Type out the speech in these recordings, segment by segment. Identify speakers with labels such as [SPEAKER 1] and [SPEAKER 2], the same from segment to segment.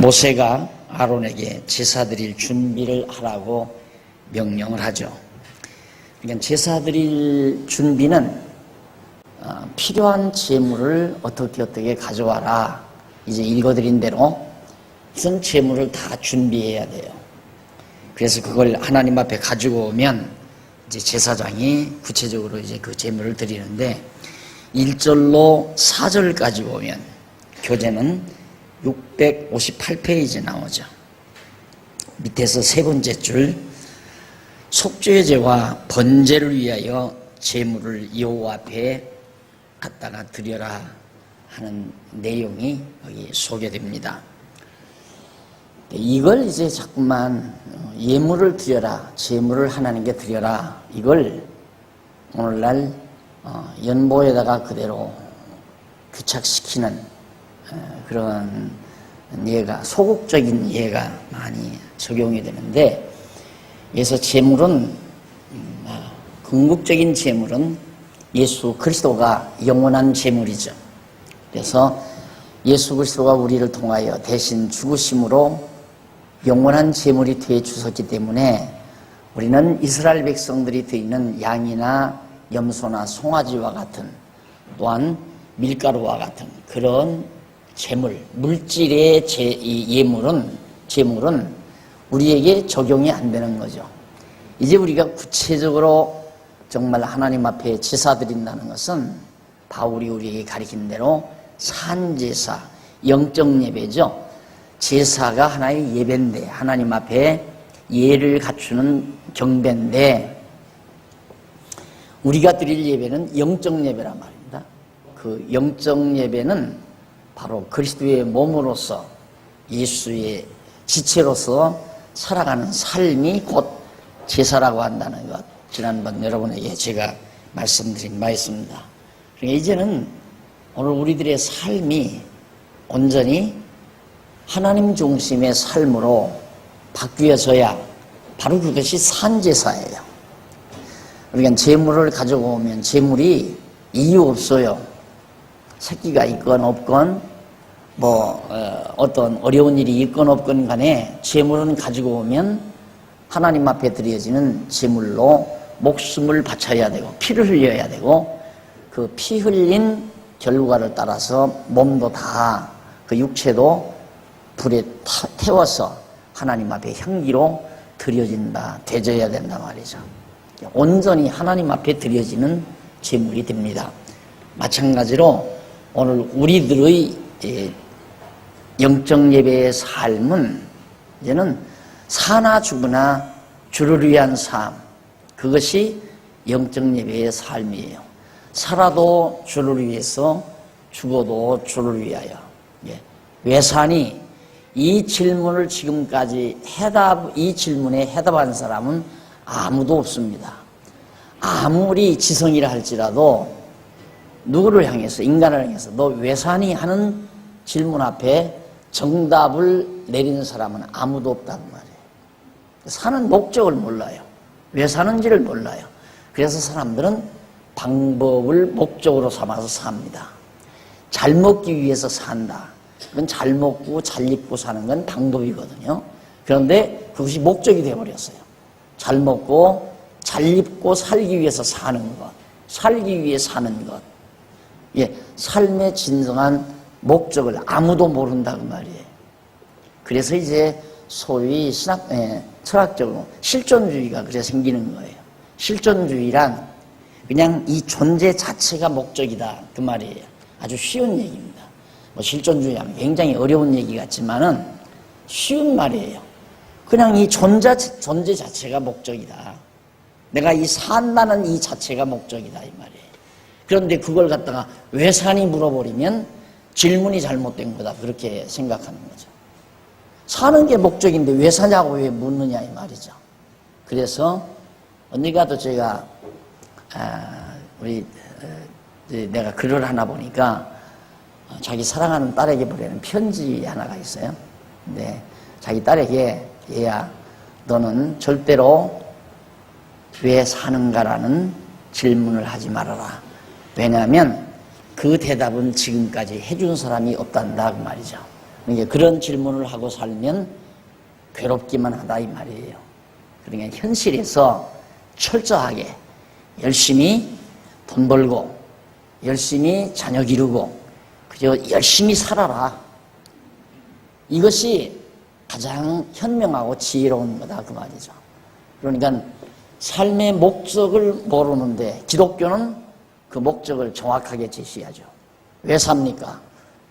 [SPEAKER 1] 모세가 아론에게 제사 드릴 준비를 하라고 명령을 하죠. 그러니까 제사 드릴 준비는 필요한 재물을 어떻게 가져와라. 이제 읽어드린 대로 우선 재물을 다 준비해야 돼요. 그래서 그걸 하나님 앞에 가지고 오면 이제 제사장이 구체적으로 이제 그 재물을 드리는데 1절로 4절까지 보면 교재는 658페이지 나오죠. 밑에서 세 번째 줄, 속죄의 제와 번제를 위하여 제물을 여호와 앞에 갖다가 드려라 하는 내용이 여기 소개됩니다. 이걸 이제 자꾸만 예물을 드려라, 제물을 하나님께 드려라, 이걸 오늘날 연보에다가 그대로 규착시키는 그런 예가, 소극적인 예가 많이 적용이 되는데, 그래서 제물은 궁극적인 제물은 예수 그리스도가 영원한 제물이죠. 그래서 예수 그리스도가 우리를 통하여 대신 죽으심으로 영원한 제물이 되어 주셨기 때문에 우리는 이스라엘 백성들이 드리는 양이나 염소나 송아지와 같은, 또한 밀가루와 같은 그런 제물, 물질의 제물은 우리에게 적용이 안 되는 거죠. 이제 우리가 구체적으로 정말 하나님 앞에 제사 드린다는 것은 바울이 우리에게 가르친 대로 산제사, 영적 예배죠. 제사가 하나의 예배인데, 하나님 앞에 예를 갖추는 경배인데, 우리가 드릴 예배는 영적 예배란 말입니다. 그 영적 예배는 바로 그리스도의 몸으로서 예수의 지체로서 살아가는 삶이 곧 제사라고 한다는 것, 지난번 여러분에게 제가 말씀드린 바 있습니다. 그러니까 이제는 오늘 우리들의 삶이 온전히 하나님 중심의 삶으로 바뀌어져야 바로 그것이 산제사예요. 그러니까 재물을 가지고 오면 재물이 이유 없어요. 새끼가 있건 없건 어떤 어려운 일이 있건 없건 간에 재물은 가지고 오면 하나님 앞에 드려지는 제물로 목숨을 바쳐야 되고 피를 흘려야 되고, 그 피 흘린 결과를 따라서 몸도 다, 그 육체도 불에 태워서 하나님 앞에 향기로 드려진다, 되져야 된다 말이죠. 온전히 하나님 앞에 드려지는 제물이 됩니다. 마찬가지로 오늘 우리들의 영적 예배의 삶은 이제는 사나 죽으나 주를 위한 삶, 그것이 영적 예배의 삶이에요. 살아도 주를 위해서, 죽어도 주를 위하여. 왜 사니? 이 질문을 지금까지 이 질문에 해답한 사람은 아무도 없습니다. 아무리 지성이라 할지라도 누구를 향해서, 인간을 향해서 너 왜 사니? 하는 질문 앞에 정답을 내리는 사람은 아무도 없다는 말이에요. 사는 목적을 몰라요. 왜 사는지를 몰라요. 그래서 사람들은 방법을 목적으로 삼아서 삽니다. 잘 먹기 위해서 산다. 그건 잘 먹고 잘 입고 사는 건 방법이거든요. 그런데 그것이 목적이 되어버렸어요. 잘 먹고 잘 입고 살기 위해서 사는 것, 살기 위해 사는 것. 삶의 진정한 목적을 아무도 모른다고 말이에요. 그래서 이제 소위 철학적으로 실존주의가 그래 생기는 거예요. 실존주의란 그냥 이 존재 자체가 목적이다, 그 말이에요. 아주 쉬운 얘기입니다. 실존주의하면 굉장히 어려운 얘기 같지만은 쉬운 말이에요. 그냥 이 존재 자체가 목적이다. 내가 이 산다는 이 자체가 목적이다, 이 말이에요. 그런데 그걸 갖다가 왜 사니 물어버리면 질문이 잘못된 거다, 그렇게 생각하는 거죠. 사는 게 목적인데 왜 사냐고 왜 묻느냐, 이 말이죠. 그래서 어디 가도 제가 내가 글을 하나 보니까 자기 사랑하는 딸에게 보내는 편지 하나가 있어요. 근데 자기 딸에게, 얘야, 너는 절대로 왜 사는가라는 질문을 하지 말아라. 왜냐하면 그 대답은 지금까지 해준 사람이 없단다, 그 말이죠. 그러니까 그런 질문을 하고 살면 괴롭기만 하다 이 말이에요. 그러니까 현실에서 철저하게 열심히 돈 벌고 열심히 자녀 기르고 그저 열심히 살아라. 이것이 가장 현명하고 지혜로운 거다 그 말이죠. 그러니까 삶의 목적을 모르는데 기독교는 그 목적을 정확하게 제시하죠. 왜 삽니까?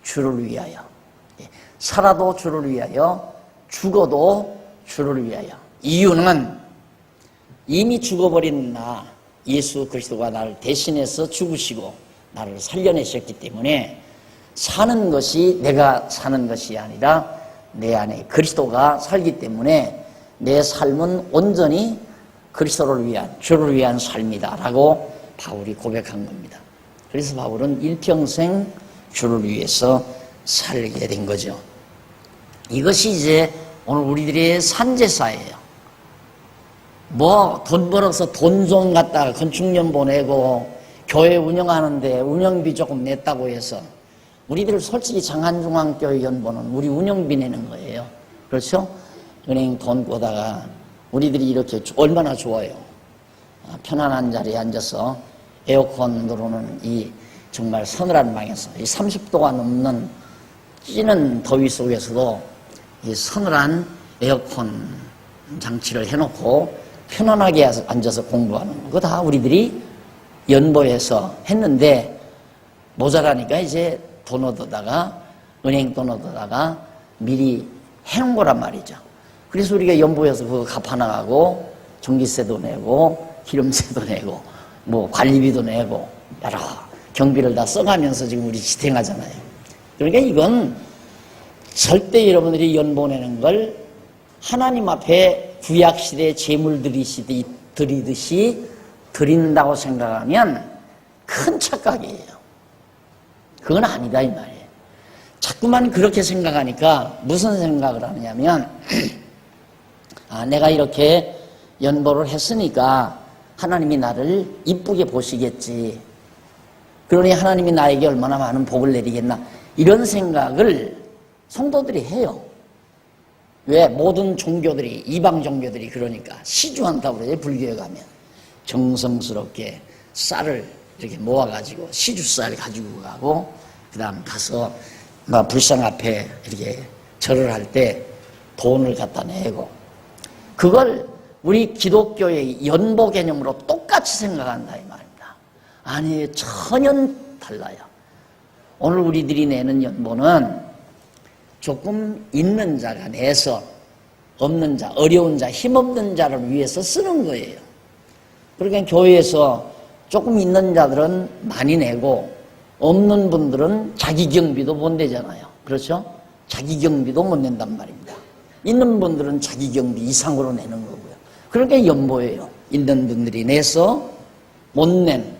[SPEAKER 1] 주를 위하여. 살아도 주를 위하여, 죽어도 주를 위하여. 이유는 이미 죽어버린 나 예수 그리스도가 나를 대신해서 죽으시고 나를 살려내셨기 때문에 사는 것이 내가 사는 것이 아니라 내 안에 그리스도가 살기 때문에 내 삶은 온전히 그리스도를 위한, 주를 위한 삶이다라고 바울이 고백한 겁니다. 그래서 바울은 일평생 주를 위해서 살게 된 거죠. 이것이 이제 오늘 우리들의 산제사예요. 뭐 돈 벌어서 돈 좀 갖다가 건축년 보내고 교회 운영하는데 운영비 조금 냈다고 해서 우리들 솔직히 장안중앙교회 연보는 우리 운영비 내는 거예요. 그렇죠? 은행 돈 꿔다가 우리들이 이렇게 얼마나 좋아요. 편안한 자리에 앉아서 에어컨 들어오는 이 정말 서늘한 방에서 이 30도가 넘는 찌는 더위 속에서도 이 서늘한 에어컨 장치를 해놓고 편안하게 앉아서 공부하는 거. 그거 다 우리들이 연보해서 했는데 모자라니까 이제 돈 얻어다가 은행 돈 얻어다가 미리 해놓은 거란 말이죠. 그래서 우리가 연보해서 그거 갚아나가고 전기세도 내고 기름세도 내고 뭐 관리비도 내고 여러 경비를 다 써가면서 지금 우리 지탱하잖아요. 그러니까 이건 절대 여러분들이 연보내는 걸 하나님 앞에 구약시대 재물 드리듯이 드린다고 생각하면 큰 착각이에요. 그건 아니다 이 말이에요. 자꾸만 그렇게 생각하니까 무슨 생각을 하느냐면 내가 이렇게 연보를 했으니까 하나님이 나를 이쁘게 보시겠지. 그러니 하나님이 나에게 얼마나 많은 복을 내리겠나. 이런 생각을 성도들이 해요. 왜? 모든 종교들이, 이방 종교들이 그러니까 시주한다고 그래요. 불교에 가면 정성스럽게 쌀을 이렇게 모아가지고 시주쌀 가지고 가고 그 다음 가서 막 불상 앞에 이렇게 절을 할 때 돈을 갖다 내고 그걸 우리 기독교의 연보 개념으로 똑같이 생각한다 이 말입니다. 아니 전혀 달라요. 오늘 우리들이 내는 연보는 조금 있는 자가 내서 없는 자, 어려운 자, 힘없는 자를 위해서 쓰는 거예요. 그러니까 교회에서 조금 있는 자들은 많이 내고 없는 분들은 자기 경비도 못 내잖아요. 그렇죠? 자기 경비도 못 낸단 말입니다. 있는 분들은 자기 경비 이상으로 내는 거고요. 그러니까 연보예요. 있는 분들이 내서 못 낸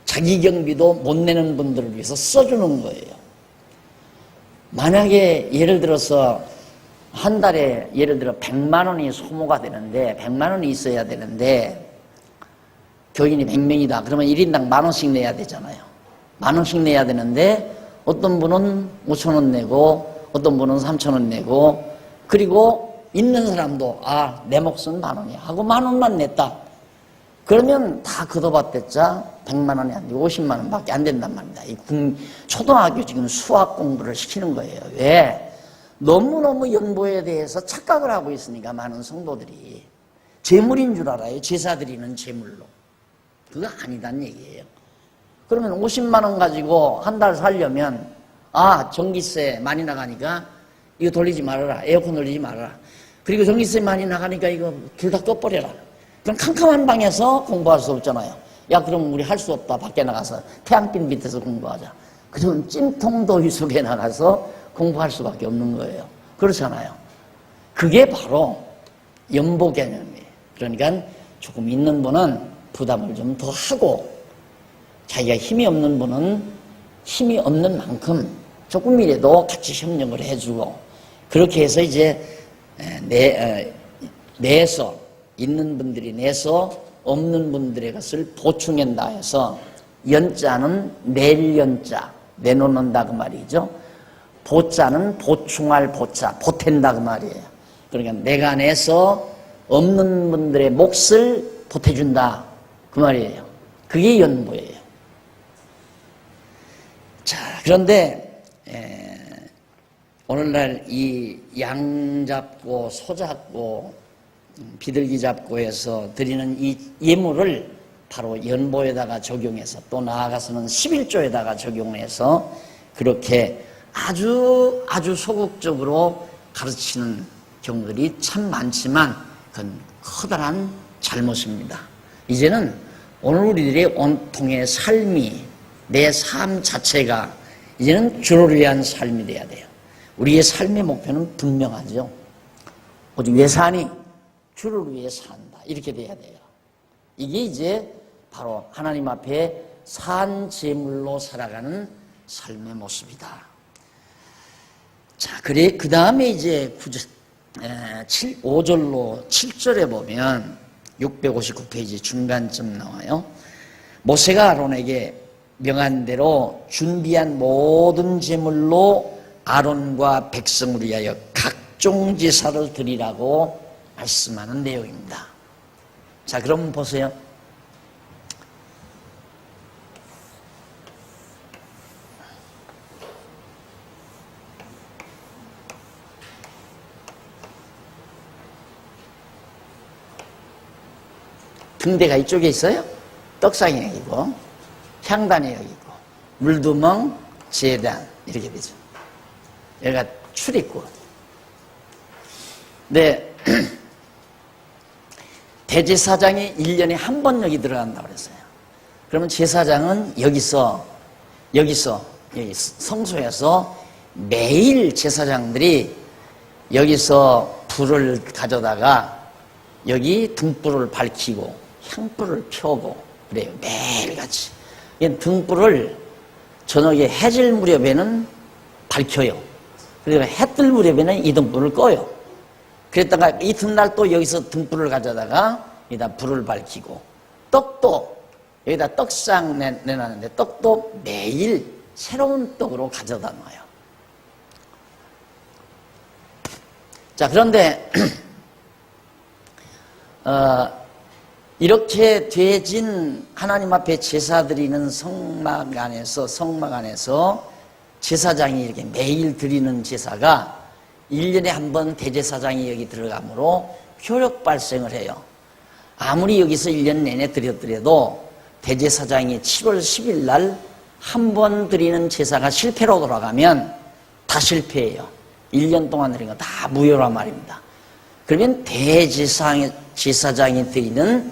[SPEAKER 1] 자기 경비도 못 내는 분들을 위해서 써주는 거예요. 만약에 예를 들어서 한 달에 예를 들어 100만 원이 소모가 되는데 100만 원이 있어야 되는데 교인이 100명이다. 그러면 1인당 10,000원씩 내야 되잖아요. 10,000원씩 내야 되는데 어떤 분은 5,000원 내고 어떤 분은 3,000원 내고 그리고 있는 사람도 내 몫은 10,000원이야 하고 10,000원만 냈다. 그러면 다 걷어봤댔자 100만 원이 안 되고 50만 원밖에 안 된단 말입니다. 이 초등학교 지금 수학 공부를 시키는 거예요. 왜? 너무너무 연보에 대해서 착각을 하고 있으니까 많은 성도들이 재물인 줄 알아요. 제사 드리는 재물로. 그거 아니란 얘기예요. 그러면 50만 원 가지고 한 달 살려면 전기세 많이 나가니까 이거 돌리지 말아라. 에어컨 돌리지 말아라. 그리고 전기세 많이 나가니까 이거 둘 다 꺼버려라. 그럼 캄캄한 방에서 공부할 수 없잖아요. 그럼 우리 할 수 없다. 밖에 나가서 태양빛 밑에서 공부하자. 그러면 찜통더위 속에 나가서 공부할 수밖에 없는 거예요. 그렇잖아요. 그게 바로 연보 개념이에요. 그러니까 조금 있는 분은 부담을 좀 더 하고 자기가 힘이 없는 분은 힘이 없는 만큼 조금이라도 같이 협력을 해주고 그렇게 해서 이제 내서 있는 분들이 내서 없는 분들의 것을 보충한다 해서 연자는 낼 연자 내놓는다 그 말이죠. 보자는 보충할 보자, 보탠다 그 말이에요. 그러니까 내가 안에서 없는 분들의 몫을 보태준다 그 말이에요. 그게 연보예요. 자, 그런데 오늘날 이 양 잡고 소 잡고 비둘기 잡고 해서 드리는 이 예물을 바로 연보에다가 적용해서 또 나아가서는 11조에다가 적용해서 그렇게 아주 소극적으로 가르치는 경우들이 참 많지만 그건 커다란 잘못입니다. 이제는 오늘 우리들의 온통의 삶이 내 삶 자체가 이제는 주를 위한 삶이 돼야 돼요. 우리의 삶의 목표는 분명하죠. 오직 왜 사니? 주를 위해 산다. 이렇게 돼야 돼요. 이게 이제 바로 하나님 앞에 산 제물로 살아가는 삶의 모습이다. 자, 그래, 그 다음에 이제 5절로 7절에 보면 659페이지 중간쯤 나와요. 모세가 아론에게 명한 대로 준비한 모든 제물로 아론과 백성을 위하여 각종 제사를 드리라고 말씀하는 내용입니다. 자, 그럼 보세요. 등대가 이쪽에 있어요. 떡상이 여기 있고 향단이 여기 있고 물두멍, 제단 이렇게 되죠. 여기가 출입구. 네. 대제사장이 1년에 한 번 여기 들어간다고 그랬어요. 그러면 제사장은 여기 성소에서 매일 제사장들이 여기서 불을 가져다가 여기 등불을 밝히고 향불을 펴고 그래요. 매일같이. 등불을 저녁에 해질 무렵에는 밝혀요. 그리고 해 뜰 무렵에는 이 등불을 꺼요. 그랬다가 이튿날 또 여기서 등불을 가져다가 여기다 불을 밝히고 떡도 여기다 떡상 내놨는데 떡도 매일 새로운 떡으로 가져다 놔요. 자, 그런데 이렇게 되진 하나님 앞에 제사 드리는 성막 안에서 제사장이 이렇게 매일 드리는 제사가 1년에 한 번 대제사장이 여기 들어가므로 효력 발생을 해요. 아무리 여기서 1년 내내 드렸더라도 대제사장이 7월 10일 날 한 번 드리는 제사가 실패로 돌아가면 다 실패해요. 1년 동안 드린 거 다 무효란 말입니다. 그러면 대제사장이 드리는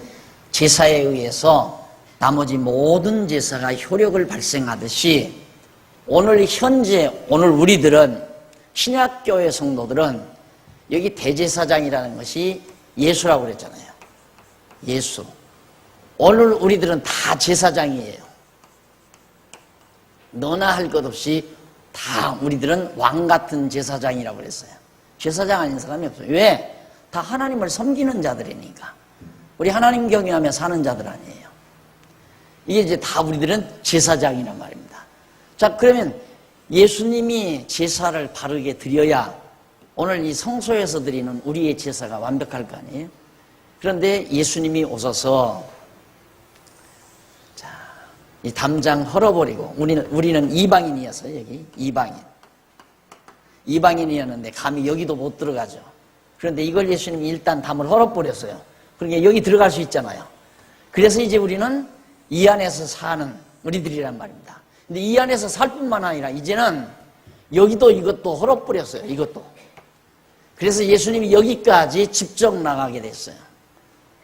[SPEAKER 1] 제사에 의해서 나머지 모든 제사가 효력을 발생하듯이 오늘 우리들은 신약교회 성도들은 여기 대제사장이라는 것이 예수라고 그랬잖아요. 예수. 오늘 우리들은 다 제사장이에요. 너나 할 것 없이 다 우리들은 왕 같은 제사장이라고 그랬어요. 제사장 아닌 사람이 없어요. 왜? 다 하나님을 섬기는 자들이니까. 우리 하나님 경외하며 사는 자들 아니에요. 이게 이제 다 우리들은 제사장이란 말입니다. 자, 그러면 예수님이 제사를 바르게 드려야 오늘 이 성소에서 드리는 우리의 제사가 완벽할 거 아니에요? 그런데 예수님이 오셔서 자, 이 담장 헐어버리고 우리는 이방인이었어요. 여기 이방인이었는데 감히 여기도 못 들어가죠. 그런데 이걸 예수님이 일단 담을 헐어버렸어요. 그러니까 여기 들어갈 수 있잖아요. 그래서 이제 우리는 이 안에서 사는 우리들이란 말입니다. 근데 이 안에서 살 뿐만 아니라 이제는 여기도 이것도 헐어버렸어요. 이것도. 그래서 예수님이 여기까지 직접 나가게 됐어요.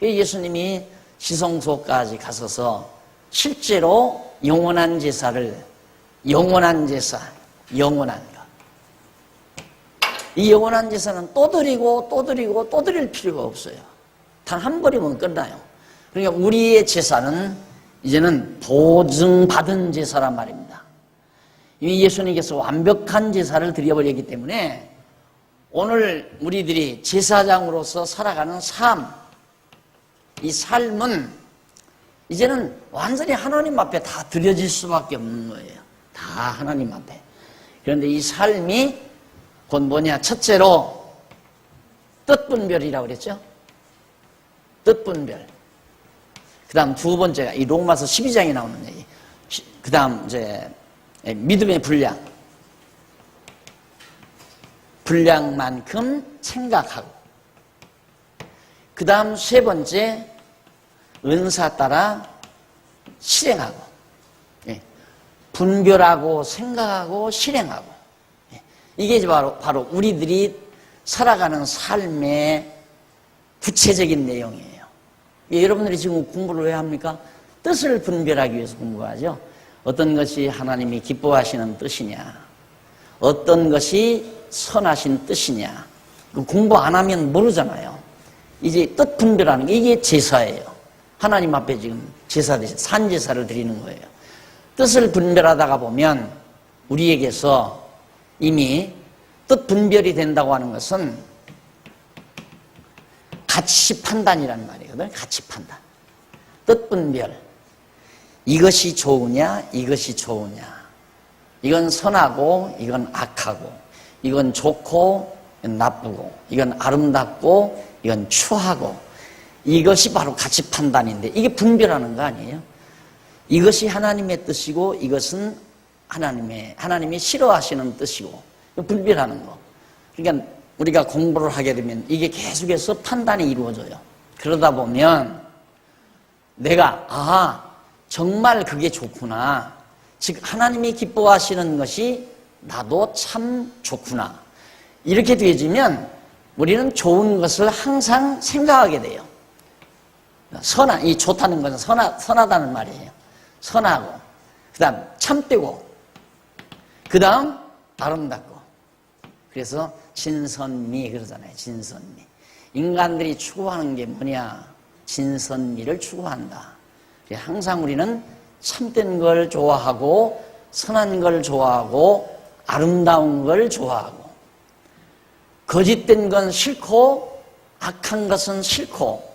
[SPEAKER 1] 예수님이 지성소까지 가서서 실제로 영원한 제사, 영원한 거. 이 영원한 제사는 또 드리고 또 드릴 필요가 없어요. 단 한 번이면 끝나요. 그러니까 우리의 제사는 이제는 보증받은 제사란 말입니다. 이미 예수님께서 완벽한 제사를 드려버렸기 때문에 오늘 우리들이 제사장으로서 살아가는 이 삶은 이제는 완전히 하나님 앞에 다 드려질 수밖에 없는 거예요. 다 하나님 앞에. 그런데 이 삶이 곧 뭐냐? 첫째로 뜻분별이라고 그랬죠? 뜻분별. 그 다음 두 번째가 이 로마서 12장에 나오는 얘기. 그 다음 이제 믿음의 분량. 분량만큼 생각하고. 그 다음 세 번째, 은사 따라 실행하고. 분별하고 생각하고 실행하고. 이게 바로 우리들이 살아가는 삶의 구체적인 내용이에요. 여러분들이 지금 공부를 왜 합니까? 뜻을 분별하기 위해서 공부하죠. 어떤 것이 하나님이 기뻐하시는 뜻이냐, 어떤 것이 선하신 뜻이냐. 공부 안 하면 모르잖아요. 이제 뜻 분별하는 게 이게 제사예요. 하나님 앞에 지금 산제사를 드리는 거예요. 뜻을 분별하다가 보면 우리에게서 이미 뜻 분별이 된다고 하는 것은 가치 판단이라는 말이거든요. 가치 판단. 뜻 분별. 이것이 좋으냐, 이것이 좋으냐. 이건 선하고, 이건 악하고. 이건 좋고, 이건 나쁘고. 이건 아름답고, 이건 추하고. 이것이 바로 가치 판단인데 이게 분별하는 거 아니에요? 이것이 하나님의 뜻이고 이것은 하나님이 싫어하시는 뜻이고 분별하는 거. 그러니까 우리가 공부를 하게 되면 이게 계속해서 판단이 이루어져요. 그러다 보면 내가 정말 그게 좋구나. 즉 하나님이 기뻐하시는 것이 나도 참 좋구나. 이렇게 되어지면 우리는 좋은 것을 항상 생각하게 돼요. 이 좋다는 것은 선하다는 말이에요. 선하고, 그 다음 참되고, 그 다음 아름답고. 그래서 진선미 그러잖아요. 진선미. 인간들이 추구하는 게 뭐냐? 진선미를 추구한다. 항상 우리는 참된 걸 좋아하고, 선한 걸 좋아하고, 아름다운 걸 좋아하고, 거짓된 건 싫고, 악한 것은 싫고,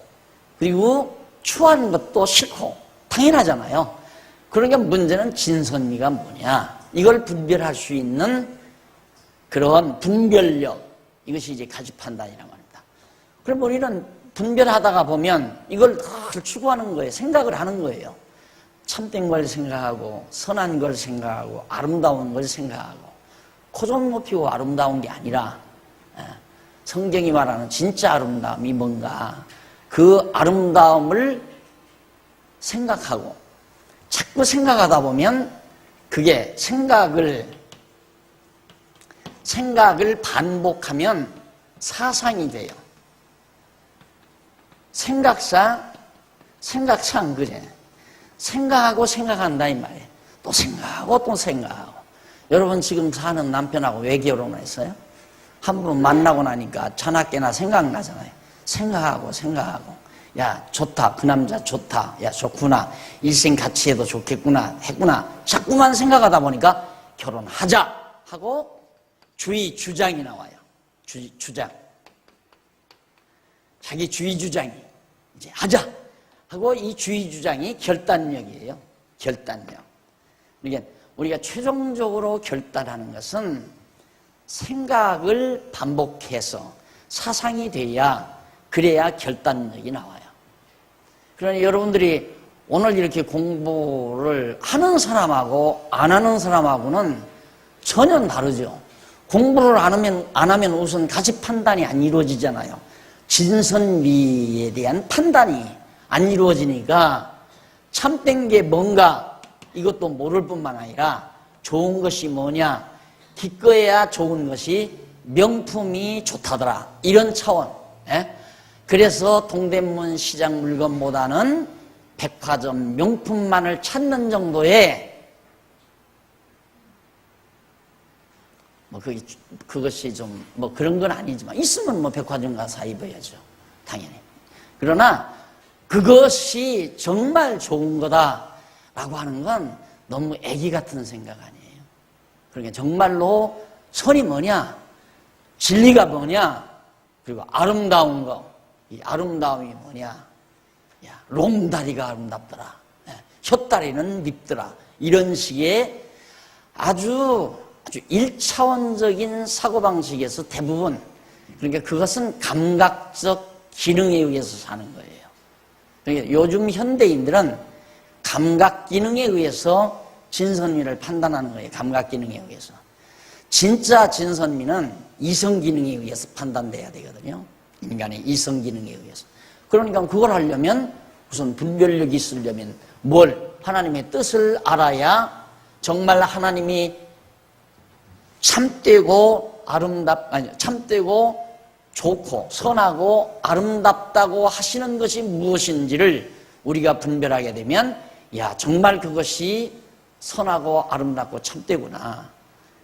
[SPEAKER 1] 그리고 추한 것도 싫고, 당연하잖아요. 그러니까 문제는 진선미가 뭐냐? 이걸 분별할 수 있는 그런 분별력, 이것이 이제 가치 판단이라고 합니다. 그럼 우리는 분별하다가 보면 이걸 늘 추구하는 거예요. 생각을 하는 거예요. 참된 걸 생각하고, 선한 걸 생각하고, 아름다운 걸 생각하고, 코 좀 높이고 아름다운 게 아니라 성경이 말하는 진짜 아름다움이 뭔가 그 아름다움을 생각하고 자꾸 생각하다 보면 그게 생각을 반복하면 사상이 돼요. 생각상 그래. 생각하고 생각한다 이 말이에요. 또 생각하고 또 생각하고. 여러분 지금 사는 남편하고 왜 결혼했어요? 한 번 만나고 나니까 자나깨나 생각나잖아요. 생각하고 야 좋다, 그 남자 좋다, 야 좋구나, 일생 같이 해도 좋겠구나 했구나. 자꾸만 생각하다 보니까 결혼하자 하고 주의 주장이 나와요. 주장. 자기 주의 주장이 이제 하자 하고 이 주의 주장이 결단력이에요. 결단력. 그러니까 우리가 최종적으로 결단하는 것은 생각을 반복해서 사상이 돼야 그래야 결단력이 나와요. 그러니 여러분들이 오늘 이렇게 공부를 하는 사람하고 안 하는 사람하고는 전혀 다르죠. 공부를 안 하면 우선 가치 판단이 안 이루어지잖아요. 진선미에 대한 판단이 안 이루어지니까 참된 게 뭔가 이것도 모를 뿐만 아니라 좋은 것이 뭐냐, 기꺼야 좋은 것이 명품이 좋다더라, 이런 차원. 그래서 동대문 시장 물건보다는 백화점 명품만을 찾는 정도의 그것이 좀 그런 건 아니지만 있으면 백화점 가서 입어야죠, 당연히. 그러나 그것이 정말 좋은 거다라고 하는 건 너무 애기 같은 생각 아니에요. 그러니까 정말로 선이 뭐냐, 진리가 뭐냐, 그리고 아름다운 거, 이 아름다움이 뭐냐, 야, 롱다리가 아름답더라, 혓다리는 밉더라, 이런 식의 아주 아주 1차원적인 사고방식에서 대부분, 그러니까 그것은 감각적 기능에 의해서 사는 거예요. 그러니까 요즘 현대인들은 감각 기능에 의해서 진선미를 판단하는 거예요. 감각 기능에 의해서. 진짜 진선미는 이성 기능에 의해서 판단돼야 되거든요. 인간의 이성 기능에 의해서. 그러니까 그걸 하려면 우선 분별력이 있으려면 하나님의 뜻을 알아야 정말 하나님이 참되고 참되고 좋고 선하고 아름답다고 하시는 것이 무엇인지를 우리가 분별하게 되면 정말 그것이 선하고 아름답고 참되구나.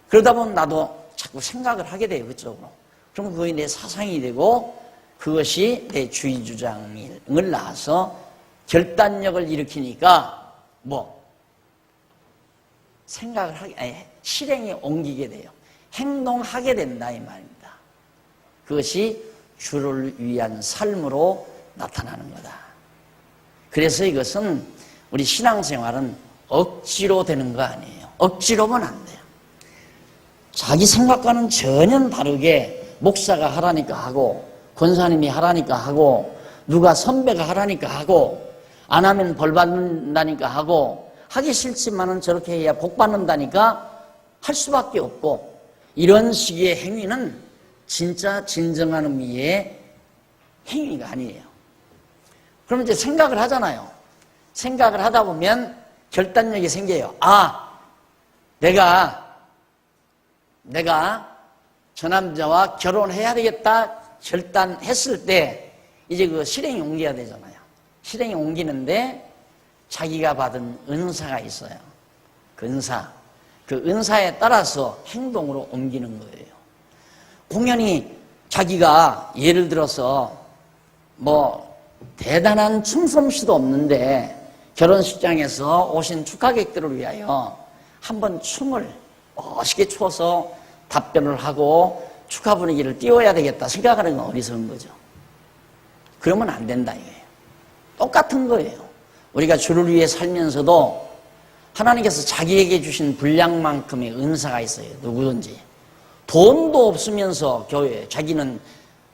[SPEAKER 1] 그러다 보면 나도 자꾸 생각을 하게 돼요. 그쪽으로. 그러면 그게 내 사상이 되고 그것이 내 주의 주장을 낳아서 결단력을 일으키니까 생각을 실행에 옮기게 돼요. 행동하게 된다 이 말입니다. 그것이 주를 위한 삶으로 나타나는 거다. 그래서 이것은 우리 신앙생활은 억지로 되는 거 아니에요. 억지로면 안 돼요. 자기 생각과는 전혀 다르게 목사가 하라니까 하고 권사님이 하라니까 하고 누가 선배가 하라니까 하고 안 하면 벌 받는다니까 하고 하기 싫지만은 저렇게 해야 복 받는다니까 할 수밖에 없고 이런 식의 행위는 진짜 진정한 의미의 행위가 아니에요. 그럼 이제 생각을 하잖아요. 생각을 하다 보면 결단력이 생겨요. 내가 저 남자와 결혼해야 되겠다 결단했을 때 이제 그 실행에 옮겨야 되잖아요. 실행에 옮기는데 자기가 받은 은사가 있어요. 그 은사에 따라서 행동으로 옮기는 거예요. 공연히 자기가 예를 들어서 대단한 춤솜씨도 없는데 결혼식장에서 오신 축하객들을 위하여 한번 춤을 멋있게 춰서 답변을 하고 축하 분위기를 띄워야 되겠다 생각하는 건 어리석은 거죠. 그러면 안 된다 이거예요. 똑같은 거예요. 우리가 주를 위해 살면서도 하나님께서 자기에게 주신 분량만큼의 은사가 있어요. 누구든지. 돈도 없으면서 교회에 자기는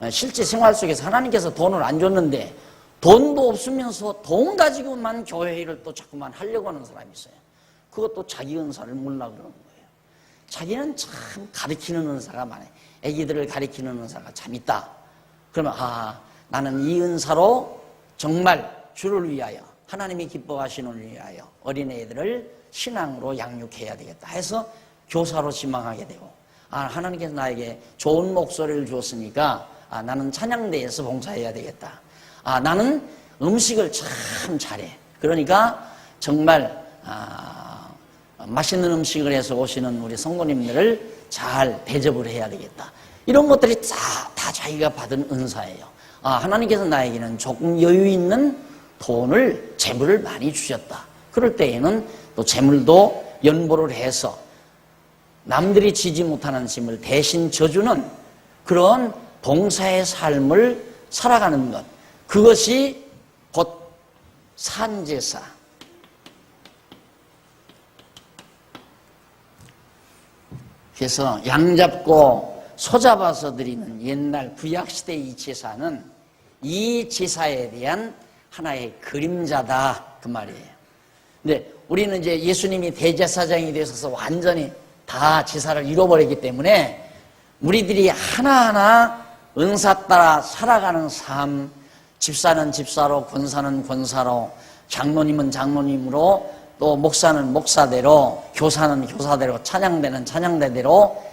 [SPEAKER 1] 실제 생활 속에서 하나님께서 돈을 안 줬는데 돈도 없으면서 돈 가지고만 교회 일을 또 자꾸만 하려고 하는 사람이 있어요. 그것도 자기 은사를 몰라 그러는 거예요. 자기는 참 가르치는 은사가 많아요. 애기들을 가르치는 은사가 참 있다. 그러면 나는 이 은사로 정말 주를 위하여 하나님이 기뻐하시는 을 위하여 어린애들을 신앙으로 양육해야 되겠다 해서 교사로 지망하게 되고 하나님께서 나에게 좋은 목소리를 주었으니까 나는 찬양대에서 봉사해야 되겠다. 나는 음식을 참 잘해. 그러니까 정말 맛있는 음식을 해서 오시는 우리 성도님들을 잘 대접을 해야 되겠다. 이런 것들이 다 자기가 받은 은사예요. 하나님께서 나에게는 조금 여유 있는 돈을, 재물을 많이 주셨다. 그럴 때에는 또 재물도 연보를 해서 남들이 지지 못하는 짐을 대신 져주는 그런 봉사의 삶을 살아가는 것. 그것이 곧 산제사. 그래서 양 잡고 소 잡아서 드리는 옛날 구약시대 이 제사는 이 제사에 대한 하나의 그림자다 그 말이에요. 근데 우리는 이제 예수님이 대제사장이 되셔서 완전히 다 제사를 이뤄버리기 때문에 우리들이 하나하나 은사 따라 살아가는 삶, 집사는 집사로, 권사는 권사로, 장로님은 장로님으로, 또 목사는 목사대로, 교사는 교사대로, 찬양대는 찬양대대로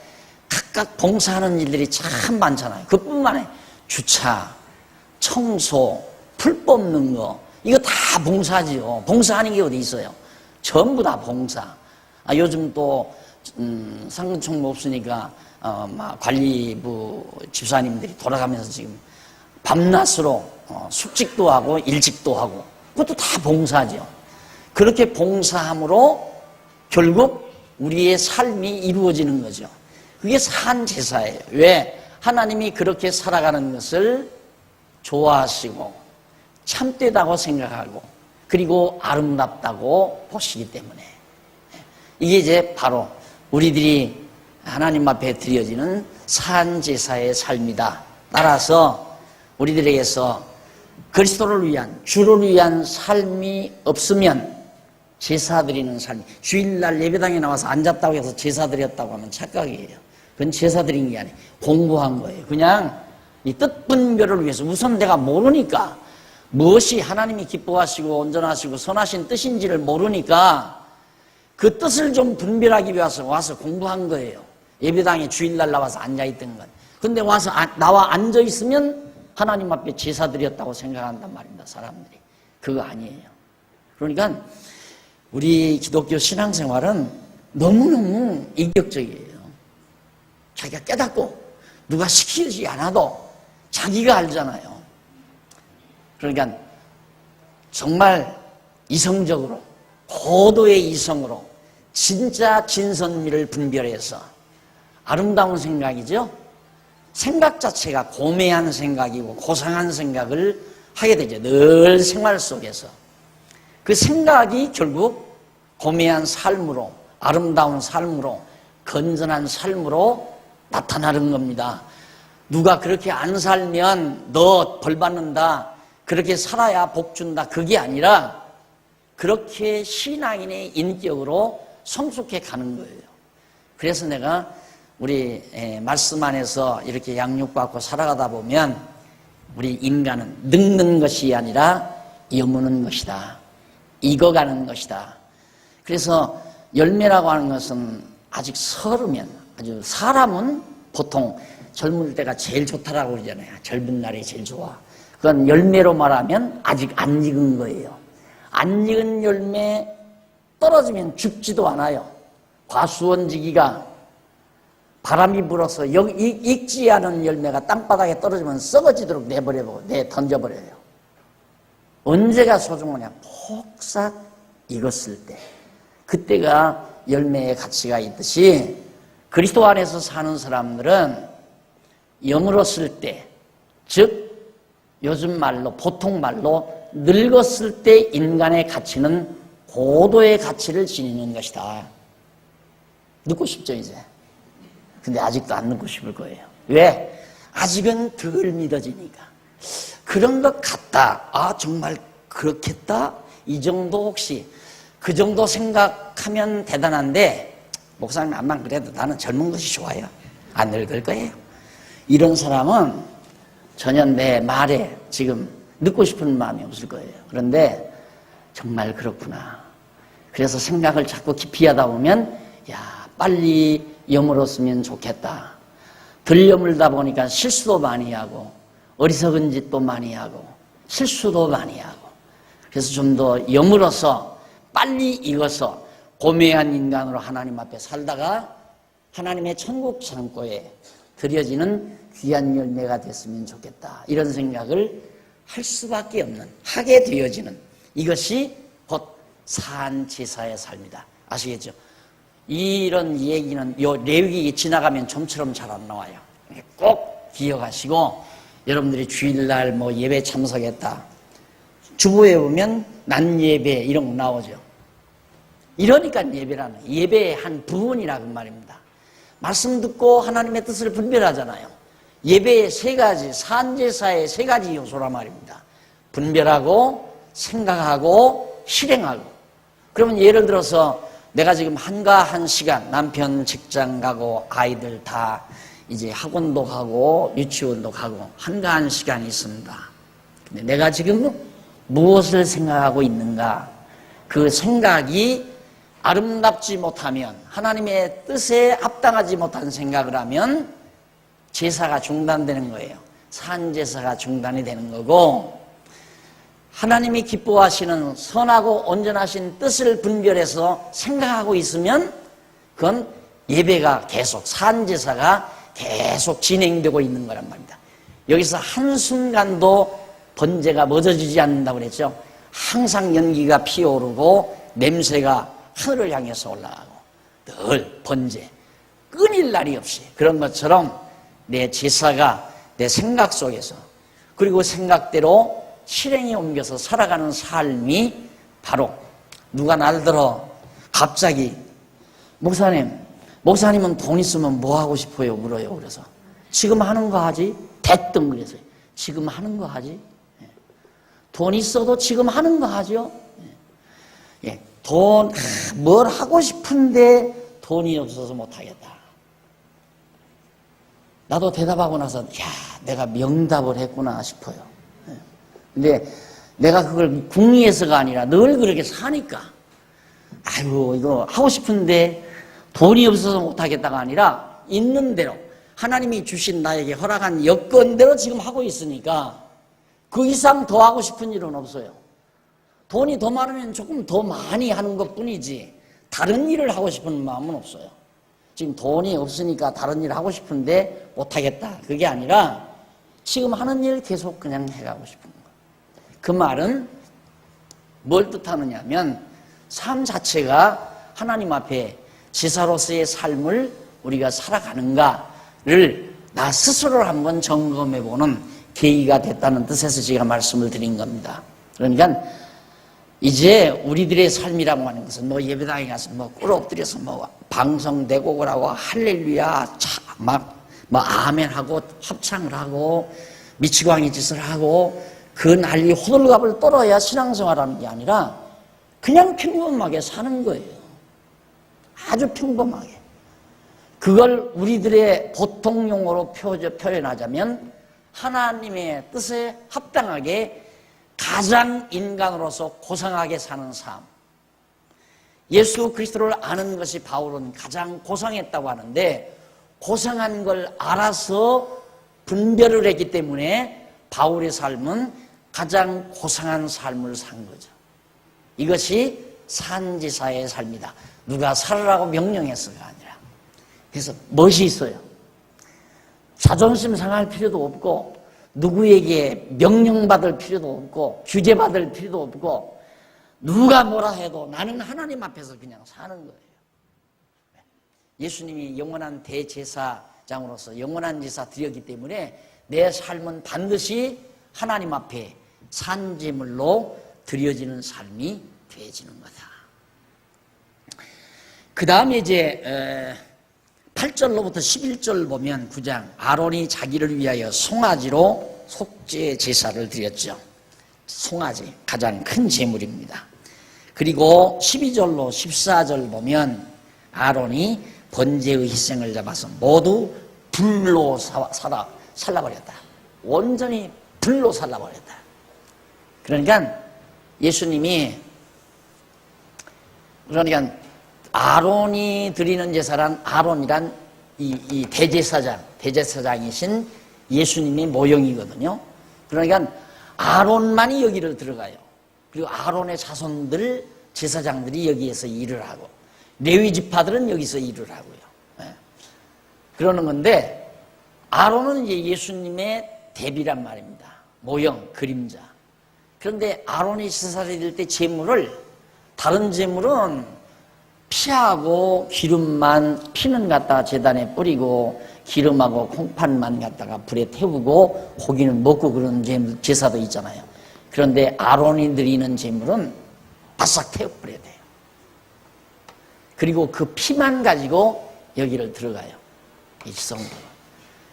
[SPEAKER 1] 각각 봉사하는 일들이 참 많잖아요. 그뿐만 아니라 주차, 청소, 풀 뽑는 거 이거 다 봉사지요. 봉사하는 게 어디 있어요? 전부 다 봉사. 요즘 또 상근총무 없으니까 관리부 집사님들이 돌아가면서 지금 밤낮으로 숙직도 하고 일직도 하고 그것도 다 봉사죠. 그렇게 봉사함으로 결국 우리의 삶이 이루어지는 거죠. 그게 산제사예요. 왜? 하나님이 그렇게 살아가는 것을 좋아하시고 참되다고 생각하고 그리고 아름답다고 보시기 때문에 이게 이제 바로 우리들이 하나님 앞에 드려지는 산제사의 삶이다. 따라서 우리들에게서 그리스도를 위한, 주를 위한 삶이 없으면 제사 드리는 삶이, 주일날 예배당에 나와서 앉았다고 해서 제사 드렸다고 하면 착각이에요. 그건 제사 드린 게 아니에요. 공부한 거예요. 그냥 이 뜻 분별을 위해서, 우선 내가 모르니까, 무엇이 하나님이 기뻐하시고 온전하시고 선하신 뜻인지를 모르니까 그 뜻을 좀 분별하기 위해서 와서 공부한 거예요. 예배당에 주일날 나와서 앉아있던 건. 근데 와서 나와 앉아있으면 하나님 앞에 제사 드렸다고 생각한단 말입니다, 사람들이. 그거 아니에요. 그러니까 우리 기독교 신앙생활은 너무너무 인격적이에요. 자기가 깨닫고 누가 시키지 않아도 자기가 알잖아요. 그러니까 정말 이성적으로, 고도의 이성으로 진짜 진선미를 분별해서 아름다운 생각이죠. 생각 자체가 고매한 생각이고 고상한 생각을 하게 되죠. 늘 생활 속에서. 그 생각이 결국 고매한 삶으로, 아름다운 삶으로, 건전한 삶으로 나타나는 겁니다. 누가 그렇게 안 살면 너 벌 받는다, 그렇게 살아야 복 준다, 그게 아니라 그렇게 신앙인의 인격으로 성숙해 가는 거예요. 그래서 내가 우리 말씀 안에서 이렇게 양육받고 살아가다 보면 우리 인간은 늙는 것이 아니라 여무는 것이다, 익어가는 것이다. 그래서 열매라고 하는 것은 아직 서르면, 아주 사람은 보통 젊을 때가 제일 좋다라고 그러잖아요. 젊은 날이 제일 좋아. 그건 열매로 말하면 아직 안 익은 거예요. 안 익은 열매 떨어지면 죽지도 않아요. 과수원지기가 바람이 불어서 익지 않은 열매가 땅바닥에 떨어지면 썩어지도록 던져버려요. 언제가 소중하냐? 폭삭 익었을 때. 그때가 열매의 가치가 있듯이 그리스도 안에서 사는 사람들은 여물었을 때, 즉 요즘 말로, 보통 말로 늙었을 때 인간의 가치는 고도의 가치를 지니는 것이다. 늙고 싶죠, 이제. 근데 아직도 안 늙고 싶을 거예요. 왜? 아직은 덜 믿어지니까. 그런 것 같다. 아, 정말 그렇겠다? 이 정도 혹시, 그 정도 생각하면 대단한데, 목사님 암만 그래도 나는 젊은 것이 좋아요. 안 늙을 거예요. 이런 사람은 전혀 내 말에 지금 듣고 싶은 마음이 없을 거예요. 그런데 정말 그렇구나. 그래서 생각을 자꾸 깊이 하다 보면, 야, 빨리 여물었으면 좋겠다. 덜 여물다 보니까 실수도 많이 하고 어리석은 짓도 많이 하고 실수도 많이 하고, 그래서 좀 더 여물어서 빨리 익어서 고매한 인간으로 하나님 앞에 살다가 하나님의 천국 창고에 드려지는 귀한 열매가 됐으면 좋겠다. 이런 생각을 할 수밖에 없는, 하게 되어지는, 이것이 곧 산제사의 삶이다. 아시겠죠? 이런 얘기는 요 레위기 지나가면 좀처럼 잘 안 나와요. 꼭 기억하시고, 여러분들이 주일날 뭐 예배 참석했다, 주보에 보면 난 예배 이런 거 나오죠. 이러니까 예배라는, 예배의 한 부분이라고 말입니다. 말씀 듣고 하나님의 뜻을 분별하잖아요. 예배의 세 가지, 산제사의 세 가지 요소란 말입니다. 분별하고, 생각하고, 실행하고. 그러면 예를 들어서 내가 지금 한가 한 시간, 남편 직장 가고 아이들 다 이제 학원도 가고 유치원도 가고 한가 한 시간이 있습니다. 근데 내가 지금 무엇을 생각하고 있는가? 그 생각이 아름답지 못하면, 하나님의 뜻에 합당하지 못한 생각을 하면 제사가 중단되는 거예요. 산제사가 중단이 되는 거고, 하나님이 기뻐하시는 선하고 온전하신 뜻을 분별해서 생각하고 있으면 그건 예배가 계속, 산제사가 계속 진행되고 있는 거란 말입니다. 여기서 한순간도 번제가 멎어지지 않는다고 그랬죠. 항상 연기가 피어오르고 냄새가 하늘을 향해서 올라가고 늘 번제, 끊일 날이 없이, 그런 것처럼 내 제사가 내 생각 속에서, 그리고 생각대로 실행에 옮겨서 살아가는 삶이 바로, 누가 날 들어 갑자기 목사님 목사님은 돈 있으면 뭐 하고 싶어요? 물어요. 그래서 지금 하는 거 하지? 대뜸 그래서 지금 하는 거 하지? 돈 있어도 지금 하는 거 하죠? 예. 뭘 하고 싶은데 돈이 없어서 못 하겠다. 나도 대답하고 나서 야, 내가 명답을 했구나 싶어요. 근데 내가 그걸 궁리해서가 아니라 늘 그렇게 사니까 아이고 이거 하고 싶은데 돈이 없어서 못하겠다가 아니라 있는 대로 하나님이 주신 나에게 허락한 여건대로 지금 하고 있으니까 그 이상 더 하고 싶은 일은 없어요. 돈이 더 많으면 조금 더 많이 하는 것뿐이지 다른 일을 하고 싶은 마음은 없어요. 지금 돈이 없으니까 다른 일을 하고 싶은데 못하겠다. 그게 아니라 지금 하는 일 계속 그냥 해가고 싶은 거예요. 그 말은 뭘 뜻하느냐 하면 삶 자체가 하나님 앞에 제사로서의 삶을 우리가 살아가는가를 나 스스로를 한번 점검해보는 계기가 됐다는 뜻에서 제가 말씀을 드린 겁니다. 그러니까 이제 우리들의 삶이라고 하는 것은 뭐 예배당에 가서 뭐 꿇 엎드려서 뭐 방송 대곡을 하고 할렐루야 뭐 아멘하고 합창을 하고 미치광이 짓을 하고 그 난리 호들갑을 떨어야 신앙생활하는 게 아니라 그냥 평범하게 사는 거예요. 아주 평범하게. 그걸 우리들의 보통 용어로 표현하자면 하나님의 뜻에 합당하게 가장 인간으로서 고상하게 사는 삶. 예수 그리스도를 아는 것이 바울은 가장 고상했다고 하는데 고상한 걸 알아서 분별을 했기 때문에 바울의 삶은 가장 고상한 삶을 산 거죠. 이것이 산지사의 삶이다. 누가 살으라고 명령했어가 아니라. 그래서 멋이 있어요. 자존심 상할 필요도 없고 누구에게 명령받을 필요도 없고 규제받을 필요도 없고 누가 뭐라 해도 나는 하나님 앞에서 그냥 사는 거예요. 예수님이 영원한 대제사장으로서 영원한 제사 드렸기 때문에 내 삶은 반드시 하나님 앞에 산제물로 드려지는 삶이 되어지는 거다. 그 다음에 이제 8절로부터 11절 보면 9장 아론이 자기를 위하여 송아지로 속죄 제사를 드렸죠. 송아지 가장 큰 제물입니다. 그리고 12절로 14절 보면 아론이 번제의 희생을 잡아서 모두 불로 살라버렸다. 온전히 불로 살라버렸다. 그러니까 예수님이 그러니까 아론이 드리는 제사란 아론이란 이 대제사장이신 예수님의 모형이거든요. 그러니까 아론만이 여기를 들어가요. 그리고 아론의 자손들 제사장들이 여기에서 일을 하고 레위 지파들은 여기서 일을 하고요. 그러는 건데 아론은 이제 예수님의 대비란 말입니다. 모형, 그림자. 그런데 아론이 제사를 드릴 때 제물을 다른 제물은 피하고 기름만 피는 갖다가 제단에 뿌리고 기름하고 콩팥만 갖다가 불에 태우고 고기는 먹고 그런 제사도 있잖아요. 그런데 아론이 드리는 제물은 바싹 태워버려야 돼요. 그리고 그 피만 가지고 여기를 들어가요. 일성도.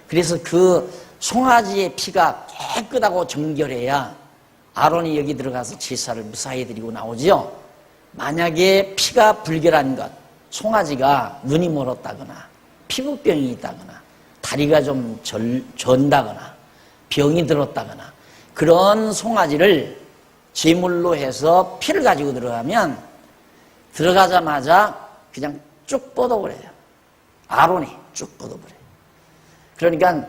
[SPEAKER 1] 그래서 그 송아지의 피가 깨끗하고 정결해야 아론이 여기 들어가서 제사를 무사히 드리고 나오죠. 만약에 피가 불결한 것, 송아지가 눈이 멀었다거나 피부병이 있다거나 다리가 좀 전다거나 병이 들었다거나 그런 송아지를 제물로 해서 피를 가지고 들어가면 들어가자마자 그냥 쭉 뻗어버려요. 아론이 쭉 뻗어버려요. 그러니까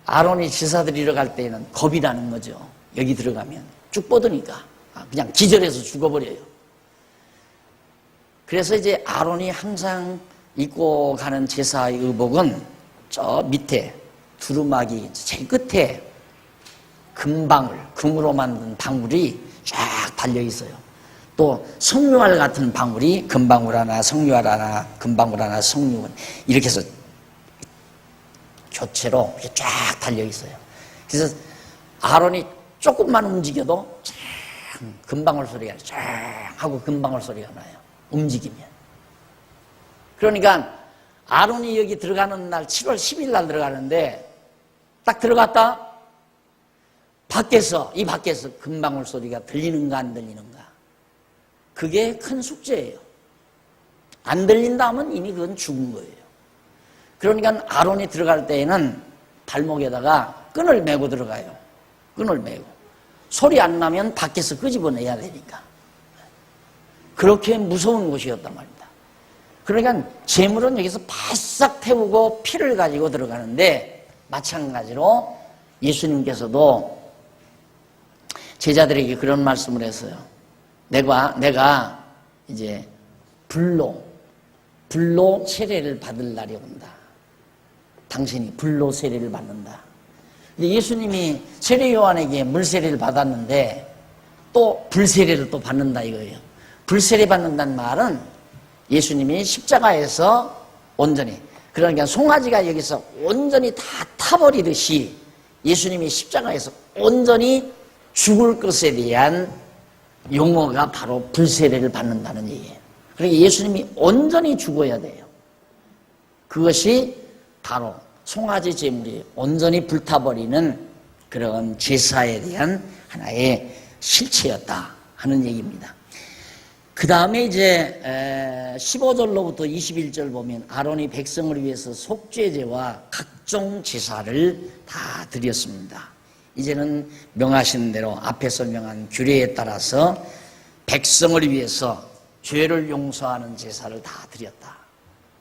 [SPEAKER 1] 아론이 제사 드리러 갈 때는 겁이 나는 거죠. 여기 들어가면 쭉 뻗으니까 그냥 기절해서 죽어버려요. 그래서 이제 아론이 항상 입고 가는 제사의 의복은 저 밑에 두루마기 제일 끝에 금방울, 금으로 만든 방울이 쫙 달려 있어요. 또 석류알 같은 방울이 금방울 하나, 석류알 하나, 금방울 하나, 석류알 이렇게 해서 교체로 쫙 달려 있어요. 그래서 아론이 조금만 움직여도 쫙 금방울 소리가 쫙 하고 금방울 소리가 나요. 움직이면. 그러니까 아론이 여기 들어가는 날 7월 10일 날 들어가는데 딱 들어갔다 밖에서 이 밖에서 금방울 소리가 들리는가 안 들리는가 그게 큰 숙제예요. 안 들린다 하면 이미 그건 죽은 거예요. 그러니까 아론이 들어갈 때에는 발목에다가 끈을 메고 들어가요. 끈을 메고 소리 안 나면 밖에서 끄집어내야 되니까 그렇게 무서운 곳이었단 말입니다. 그러니까 제물은 여기서 바싹 태우고 피를 가지고 들어가는데 마찬가지로 예수님께서도 제자들에게 그런 말씀을 했어요. 내가 이제 불로 세례를 받을 날이 온다. 당신이 불로 세례를 받는다. 근데 예수님이 세례 요한에게 물 세례를 받았는데 또 불 세례를 또 받는다 이거예요. 불 세례 받는다는 말은 예수님이 십자가에서 온전히 그러니까 송아지가 여기서 온전히 다 타버리듯이 예수님이 십자가에서 온전히 죽을 것에 대한 용어가 바로 불세례를 받는다는 얘기예요. 그러니까 예수님이 온전히 죽어야 돼요. 그것이 바로 송아지 제물이 온전히 불타버리는 그런 제사에 대한 하나의 실체였다 하는 얘기입니다. 그 다음에 이제 15절로부터 21절 보면 아론이 백성을 위해서 속죄제와 각종 제사를 다 드렸습니다. 이제는 명하신 대로 앞에 설명한 규례에 따라서 백성을 위해서 죄를 용서하는 제사를 다 드렸다.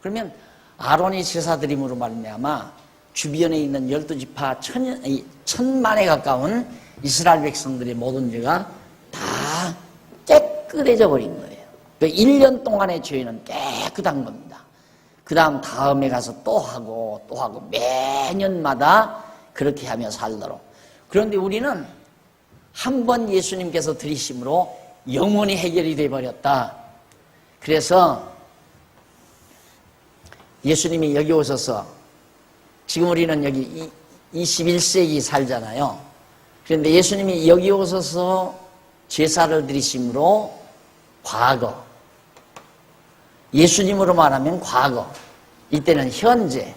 [SPEAKER 1] 그러면 아론이 제사 드림으로 말미암아 주변에 있는 12지파 천만에 가까운 이스라엘 백성들의 모든 죄가 다 깨끗해져 버린 거예요. 그 1년 동안의 죄는 깨끗한 겁니다. 그 다음에 가서 또 하고 매년마다 그렇게 하며 살도록. 그런데 우리는 한 번 예수님께서 들이심으로 영원히 해결이 되어버렸다. 그래서 예수님이 여기 오셔서 지금 우리는 여기 21세기 살잖아요. 그런데 예수님이 여기 오셔서 제사를 드리심으로 과거, 예수님으로 말하면 과거, 이때는 현재,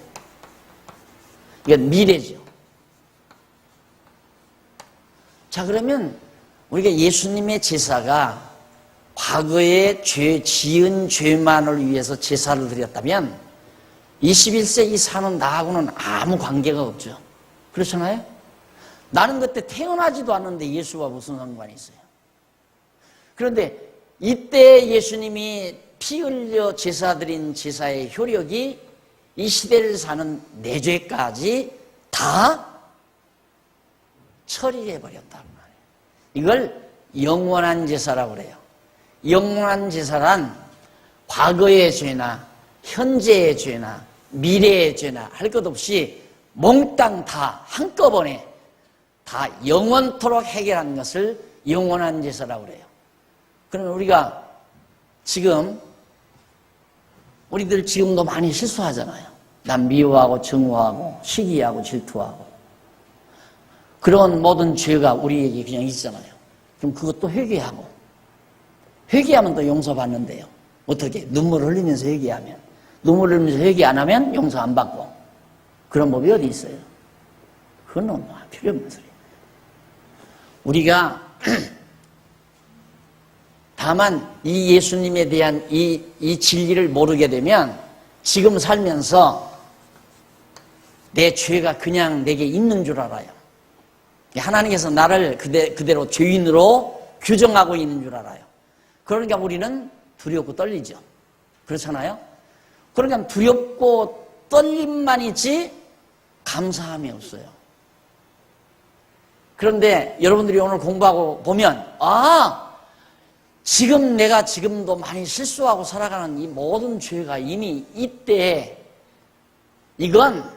[SPEAKER 1] 이건 미래죠. 자, 그러면 우리가 예수님의 제사가 과거에 지은 죄만을 위해서 제사를 드렸다면 21세기 사는 나하고는 아무 관계가 없죠. 그렇잖아요? 나는 그때 태어나지도 않는데 예수와 무슨 상관이 있어요? 그런데 이때 예수님이 피 흘려 제사 드린 제사의 효력이 이 시대를 사는 내 죄까지 다 처리해버렸단 말이에요. 이걸 영원한 제사라고 그래요. 영원한 제사란 과거의 죄나 현재의 죄나 미래의 죄나 할 것 없이 몽땅 다 한꺼번에 다 영원토록 해결한 것을 영원한 제사라고 그래요. 그러면 우리들 지금도 많이 실수하잖아요. 남 미워하고 증오하고 시기하고 질투하고 그런 모든 죄가 우리에게 그냥 있잖아요. 그럼 그것도 회개하면 또 용서받는데요. 어떻게? 눈물 흘리면서 회개하면. 눈물 흘리면서 회개 안 하면 용서 안 받고. 그런 법이 어디 있어요? 그건 필요 없는 소리예요. 우리가 다만 이 예수님에 대한 이 진리를 모르게 되면 지금 살면서 내 죄가 그냥 내게 있는 줄 알아요. 하나님께서 나를 그대로 죄인으로 규정하고 있는 줄 알아요. 그러니까 우리는 두렵고 떨리죠. 그렇잖아요? 그러니까 두렵고 떨림만 있지 감사함이 없어요. 그런데 여러분들이 오늘 공부하고 보면 지금 내가 지금도 많이 실수하고 살아가는 이 모든 죄가 이미 이때 이건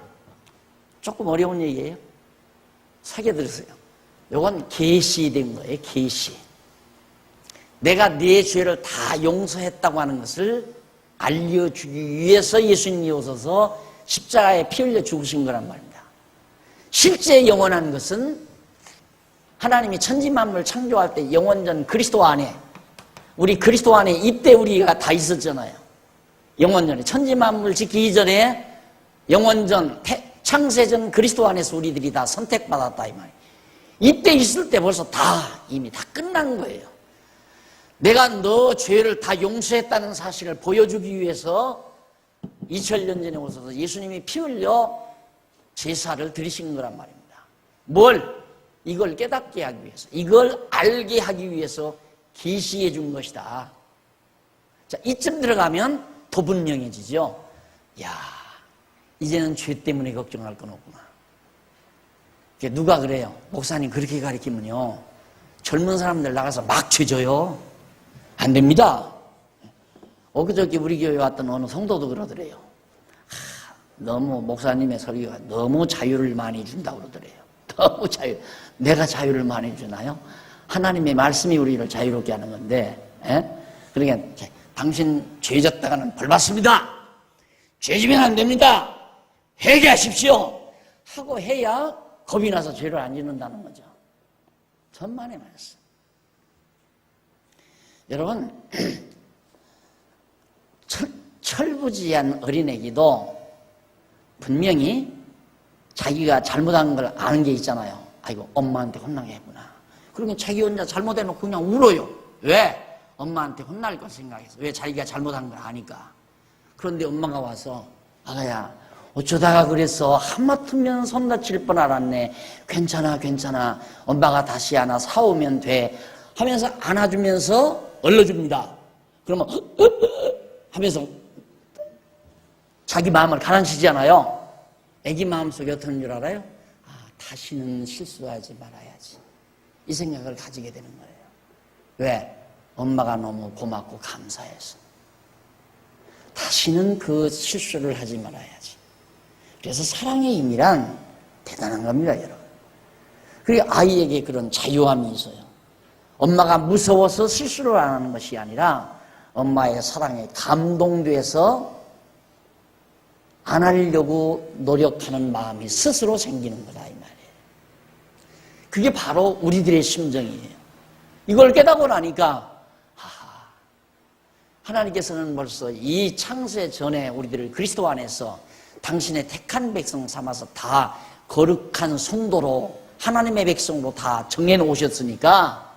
[SPEAKER 1] 조금 어려운 얘기예요. 사게 들으세요. 이건 계시된 거예요. 계시. 내가 네 죄를 다 용서했다고 하는 것을 알려주기 위해서 예수님이 오셔서 십자가에 피 흘려 죽으신 거란 말입니다. 실제 영원한 것은 하나님이 천지만물 창조할 때 영원전 그리스도 안에 우리 그리스도 안에 이때 우리가 다 있었잖아요. 영원전에 천지만물 짓기 전에 영원전 창세전 그리스도 안에서 우리들이 다 선택받았다 이 말이에요. 이때 있을 때 벌써 다 이미 다 끝난 거예요. 내가 너 죄를 다 용서했다는 사실을 보여주기 위해서 2000년 전에 오셔서 예수님이 피 흘려 제사를 드리신 거란 말입니다. 뭘? 이걸 깨닫게 하기 위해서, 이걸 알게 하기 위해서 계시해 준 것이다. 자, 이쯤 들어가면 더 분명해지죠. 야, 이제는 죄 때문에 걱정할 건 없구나. 누가 그래요? 목사님 그렇게 가르치면요, 젊은 사람들 나가서 막 죄져요. 안 됩니다. 엊그저께 우리 교회 왔던 어느 성도도 그러더래요. 너무 목사님의 설교가 너무 자유를 많이 준다고 그러더래요. 너무 자유. 내가 자유를 많이 주나요? 하나님의 말씀이 우리를 자유롭게 하는 건데, 그러니까 당신 죄 졌다가는 벌 받습니다. 죄 지면 안 됩니다. 회개하십시오. 하고 해야 겁이 나서 죄를 안 짓는다는 거죠. 천만의 말씀. 여러분, 철부지한 어린애기도 분명히 자기가 잘못한 걸 아는 게 있잖아요. 아이고, 엄마한테 혼나게 했구나. 그러면 자기 혼자 잘못해놓고 그냥 울어요. 왜? 엄마한테 혼날 걸 생각해서. 왜? 자기가 잘못한 걸 아니까. 그런데 엄마가 와서, 아가야, 어쩌다가 그랬어. 하마터면 손 다칠 뻔 알았네. 괜찮아, 괜찮아. 엄마가 다시 하나 사오면 돼. 하면서 안아주면서 얼러줍니다. 그러면 하면서 자기 마음을 가라앉히잖아요. 애기 마음속에 어떤 줄 알아요? 아, 다시는 실수하지 말아야지. 이 생각을 가지게 되는 거예요. 왜? 엄마가 너무 고맙고 감사해서. 다시는 그 실수를 하지 말아야지. 그래서 사랑의 힘이란 대단한 겁니다, 여러분. 그리고 아이에게 그런 자유함이 있어요. 엄마가 무서워서 실수를 안 하는 것이 아니라 엄마의 사랑에 감동돼서 안 하려고 노력하는 마음이 스스로 생기는 거다, 이 말이에요. 그게 바로 우리들의 심정이에요. 이걸 깨닫고 나니까, 하나님께서는 벌써 이 창세 전에 우리들을 그리스도 안에서 당신의 택한 백성 삼아서 다 거룩한 성도로, 하나님의 백성으로 다 정해놓으셨으니까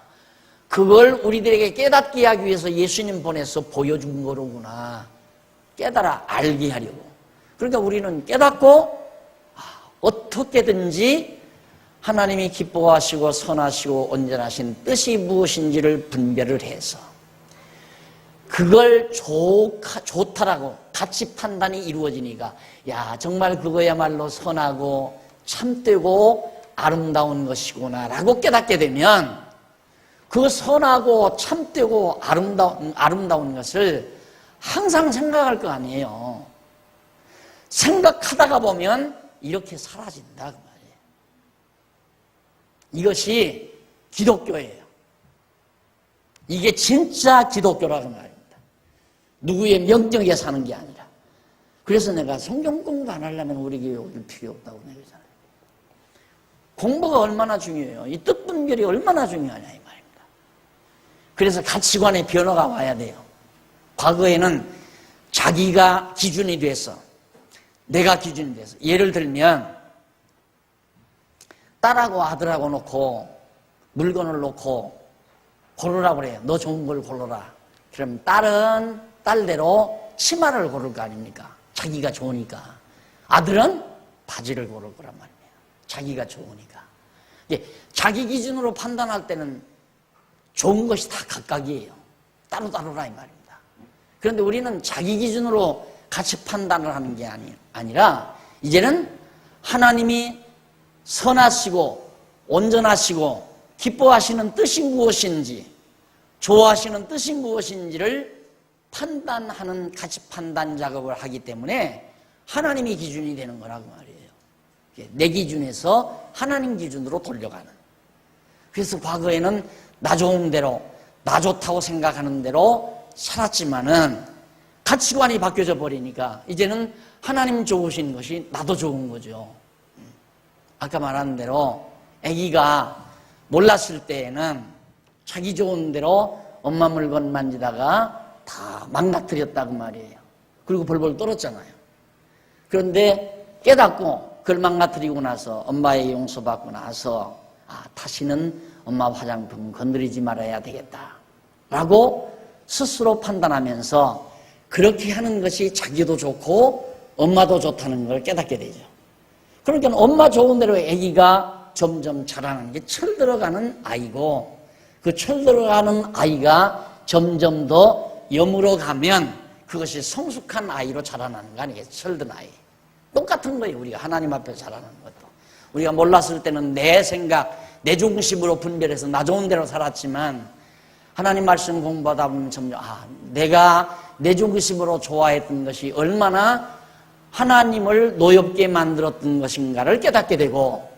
[SPEAKER 1] 그걸 우리들에게 깨닫게 하기 위해서 예수님 보내서 보여준 거로구나. 깨달아 알게 하려고. 그러니까 우리는 깨닫고 어떻게든지 하나님이 기뻐하시고 선하시고 온전하신 뜻이 무엇인지를 분별을 해서 그걸 좋다라고 가치 판단이 이루어지니까, 야, 정말 그거야말로 선하고 참되고 아름다운 것이구나 라고 깨닫게 되면 그 선하고 참되고 아름다운 것을 항상 생각할 거 아니에요. 생각하다가 보면 이렇게 사라진다 그 말이에요. 이것이 기독교예요. 이게 진짜 기독교라는 말입니다. 누구의 명령에 사는 게 아니라. 그래서 내가 성경 공부 안 하려면 우리 교회 올 필요 없다고 그러잖아요. 공부가 얼마나 중요해요. 이 뜻 분별이 얼마나 중요하냐 이 말입니다. 그래서 가치관의 변화가 와야 돼요. 과거에는 자기가 기준이 돼서, 내가 기준이 돼서, 예를 들면 딸하고 아들하고 놓고 물건을 놓고 고르라고 그래요. 너 좋은 걸 고르라. 그럼 딸은 딸대로 치마를 고를 거 아닙니까? 자기가 좋으니까. 아들은 바지를 고를 거란 말이에요. 자기가 좋으니까. 자기 기준으로 판단할 때는 좋은 것이 다 각각이에요. 따로따로라 이 말입니다. 그런데 우리는 자기 기준으로 가치 판단을 하는 게 아니라 이제는 하나님이 선하시고 온전하시고 기뻐하시는 뜻이 무엇인지, 좋아하시는 뜻이 무엇인지를 판단하는 가치 판단 작업을 하기 때문에 하나님이 기준이 되는 거라고 말이에요. 내 기준에서 하나님 기준으로 돌려가는. 그래서 과거에는 나 좋은 대로, 나 좋다고 생각하는 대로 살았지만은 가치관이 바뀌어져 버리니까 이제는 하나님 좋으신 것이 나도 좋은 거죠. 아까 말한 대로 아기가 몰랐을 때에는 자기 좋은 대로 엄마 물건 만지다가 다 망가뜨렸다고 말이에요. 그리고 벌벌 떨었잖아요. 그런데 깨닫고 그걸 망가뜨리고 나서 엄마의 용서받고 나서 다시는 엄마 화장품 건드리지 말아야 되겠다 라고 스스로 판단하면서 그렇게 하는 것이 자기도 좋고 엄마도 좋다는 걸 깨닫게 되죠. 그러니까 엄마 좋은 대로 아기가 점점 자라는 게 철들어가는 아이고, 그 철들어가는 아이가 점점 더 여물어 가면 그것이 성숙한 아이로 자라나는 거 아니겠어요? 철든 아이. 똑같은 거예요. 우리가 하나님 앞에 자라는 것도. 우리가 몰랐을 때는 내 생각, 내 중심으로 분별해서 나 좋은 대로 살았지만 하나님 말씀 공부하다 보면 점점 내가 내 중심으로 좋아했던 것이 얼마나 하나님을 노엽게 만들었던 것인가를 깨닫게 되고,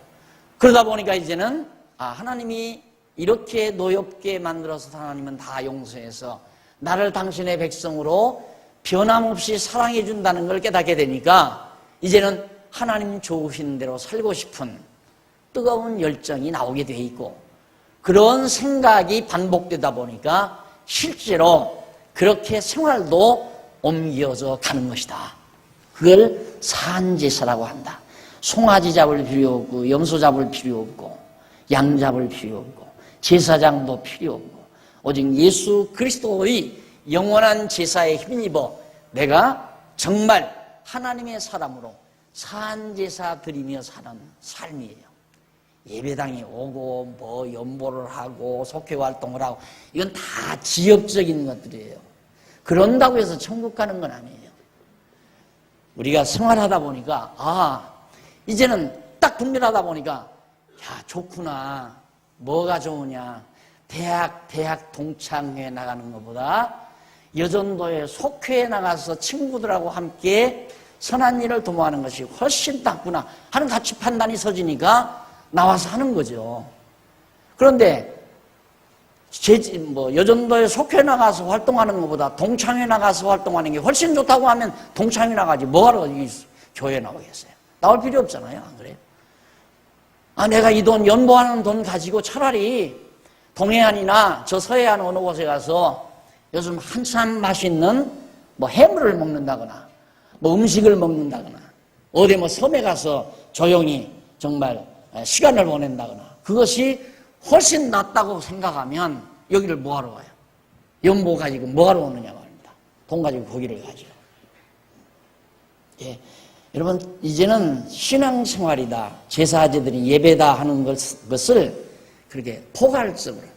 [SPEAKER 1] 그러다 보니까 이제는 하나님이 이렇게 노엽게 만들어서 하나님은 다 용서해서 나를 당신의 백성으로 변함없이 사랑해 준다는 걸 깨닫게 되니까 이제는 하나님 좋으신 대로 살고 싶은 뜨거운 열정이 나오게 돼 있고, 그런 생각이 반복되다 보니까 실제로 그렇게 생활도 옮겨져 가는 것이다. 그걸 산제사라고 한다. 송아지 잡을 필요 없고, 염소 잡을 필요 없고, 양 잡을 필요 없고, 제사장도 필요 없고, 오직 예수 그리스도의 영원한 제사에 힘입어 내가 정말 하나님의 사람으로 산제사 드리며 사는 삶이에요. 예배당에 오고 뭐 연보를 하고 속회 활동을 하고 이건 다 지역적인 것들이에요. 그런다고 해서 천국 가는 건 아니에요. 우리가 생활하다 보니까 이제는 딱 분별하다 보니까 좋구나. 뭐가 좋으냐. 대학 동창회에 나가는 것보다 여전도에 속회에 나가서 친구들하고 함께 선한 일을 도모하는 것이 훨씬 낫구나 하는 가치 판단이 서지니까 나와서 하는 거죠. 그런데 여전도에 속회 나가서 활동하는 것보다 동창회 나가서 활동하는 게 훨씬 좋다고 하면 동창회 나가지 뭐하러 이 교회 나오겠어요? 나올 필요 없잖아요. 안 그래요? 내가 이 돈 연보하는 돈 가지고 차라리 동해안이나 저 서해안 어느 곳에 가서 요즘 한참 맛있는 해물을 먹는다거나 음식을 먹는다거나 어디 섬에 가서 조용히 정말 시간을 보낸다거나 그것이 훨씬 낫다고 생각하면 여기를 뭐하러 와요? 연보 가지고 뭐하러 오느냐 말입니다. 돈 가지고 고기를 가지고. 여러분 이제는 신앙생활이다, 제사제들이 예배다 하는 것을 그렇게 포괄적으로,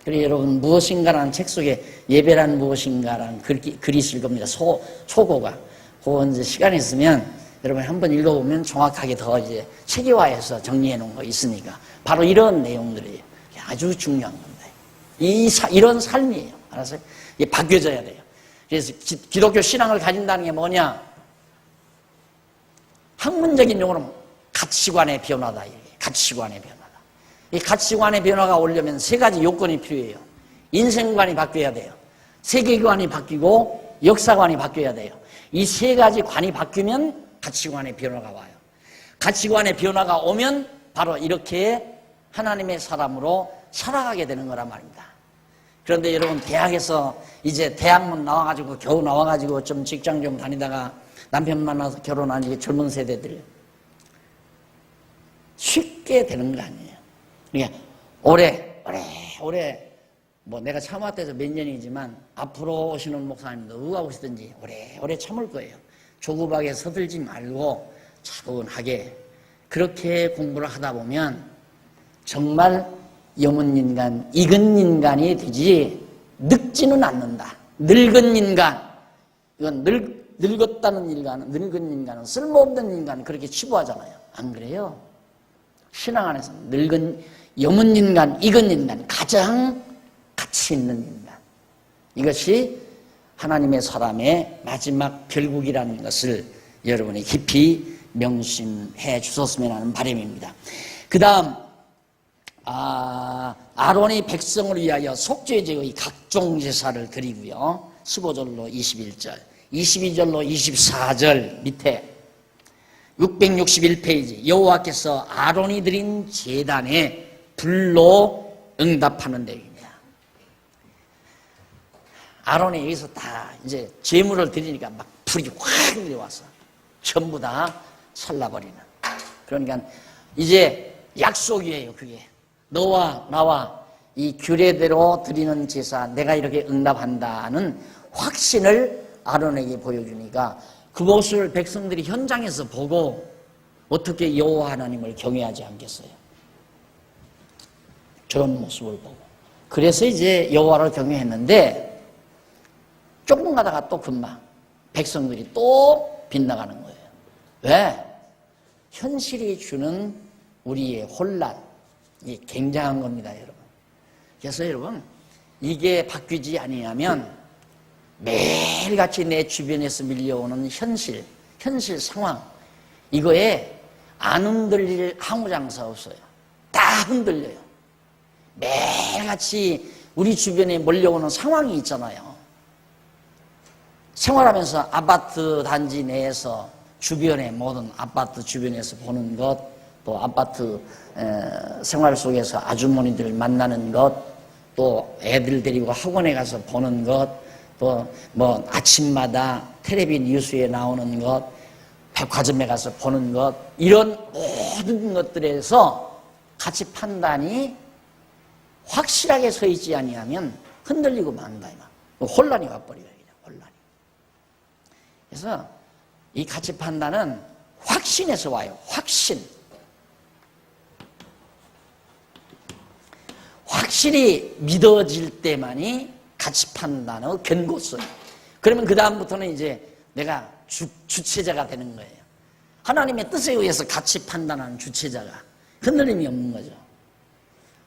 [SPEAKER 1] 그리고 여러분 무엇인가라는 책 속에 예배란 무엇인가라는 글이 있을 겁니다. 초고가. 그거 이제 시간이 있으면 여러분 한번 읽어보면 정확하게 더 이제 체계화해서 정리해 놓은 거 있으니까 바로 이런 내용들이에요. 아주 중요한 건데 이런 삶이에요. 알았어요? 이게 바뀌어져야 돼요. 그래서 기독교 신앙을 가진다는 게 뭐냐? 학문적인 용어로 가치관의 변화다. 가치관의 변화다. 이 가치관의 변화가 오려면 세 가지 요건이 필요해요. 인생관이 바뀌어야 돼요. 세계관이 바뀌고 역사관이 바뀌어야 돼요. 이 세 가지 관이 바뀌면 가치관의 변화가 와요. 가치관의 변화가 오면 바로 이렇게 하나님의 사람으로 살아가게 되는 거란 말입니다. 그런데 여러분 대학에서 이제 대학문 나와가지고 겨우 나와가지고 좀 직장 좀 다니다가 남편 만나서 결혼하는 젊은 세대들 쉽게 되는 거 아니에요. 그러니까 오래 내가 참았대서 몇 년이지만 앞으로 오시는 목사님도 누가 오시든지 오래 참을 거예요. 조급하게 서들지 말고 차분하게 그렇게 공부를 하다 보면 정말 영혼 인간, 익은 인간이 되지 늙지는 않는다. 늙은 인간, 이건 늙었다는 인간은, 늙은 인간은, 쓸모없는 인간은 그렇게 치부하잖아요. 안 그래요? 신앙 안에서 늙은 영혼 인간, 익은 인간, 가장 가치 있는 인간. 이것이 하나님의 사람의 마지막 결국이라는 것을 여러분이 깊이 명심해 주셨으면 하는 바람입니다. 그 다음 아론이 백성을 위하여 속죄제의 각종 제사를 드리고요. 15절로 21절, 22절로 24절 밑에 661페이지 여호와께서 아론이 드린 제단에 불로 응답하는 내용입니다. 아론이 여기서 다 이제 제물을 드리니까 막 불이 확 내려와서 전부 다 살라버리는. 그러니까 이제 약속이에요, 그게. 너와 나와 이 규례대로 드리는 제사 내가 이렇게 응답한다는 확신을 아론에게 보여주니까 그것을 백성들이 현장에서 보고 어떻게 여호와 하나님을 경외하지 않겠어요? 저런 모습을 보고. 그래서 이제 여호와를 경외했는데 조금 가다가 또 금방 백성들이 또 빗나가는 거예요. 왜? 현실이 주는 우리의 혼란, 이게 굉장한 겁니다, 여러분. 그래서 여러분, 이게 바뀌지 아니하면 매일같이 내 주변에서 밀려오는 현실 상황, 이거에 안 흔들릴 아무장사 없어요. 다 흔들려요. 매일같이 우리 주변에 몰려오는 상황이 있잖아요. 생활하면서 아파트 단지 내에서 주변에 모든 아파트 주변에서 보는 것, 또 아파트 생활 속에서 아주머니들 만나는 것, 또 애들 데리고 학원에 가서 보는 것, 또 뭐 아침마다 텔레비 뉴스에 나오는 것, 백화점에 가서 보는 것, 이런 모든 것들에서 가치 판단이 확실하게 서 있지 아니하면 흔들리고 만다, 혼란이 와버려요. 혼란이. 그래서 이 가치 판단은 확신에서 와요. 확신. 확실히 믿어질 때만이 가치 판단의 견고성. 그러면 그 다음부터는 이제 내가 주체자가 되는 거예요. 하나님의 뜻에 의해서 가치 판단하는 주체자가 흔들림이 없는 거죠.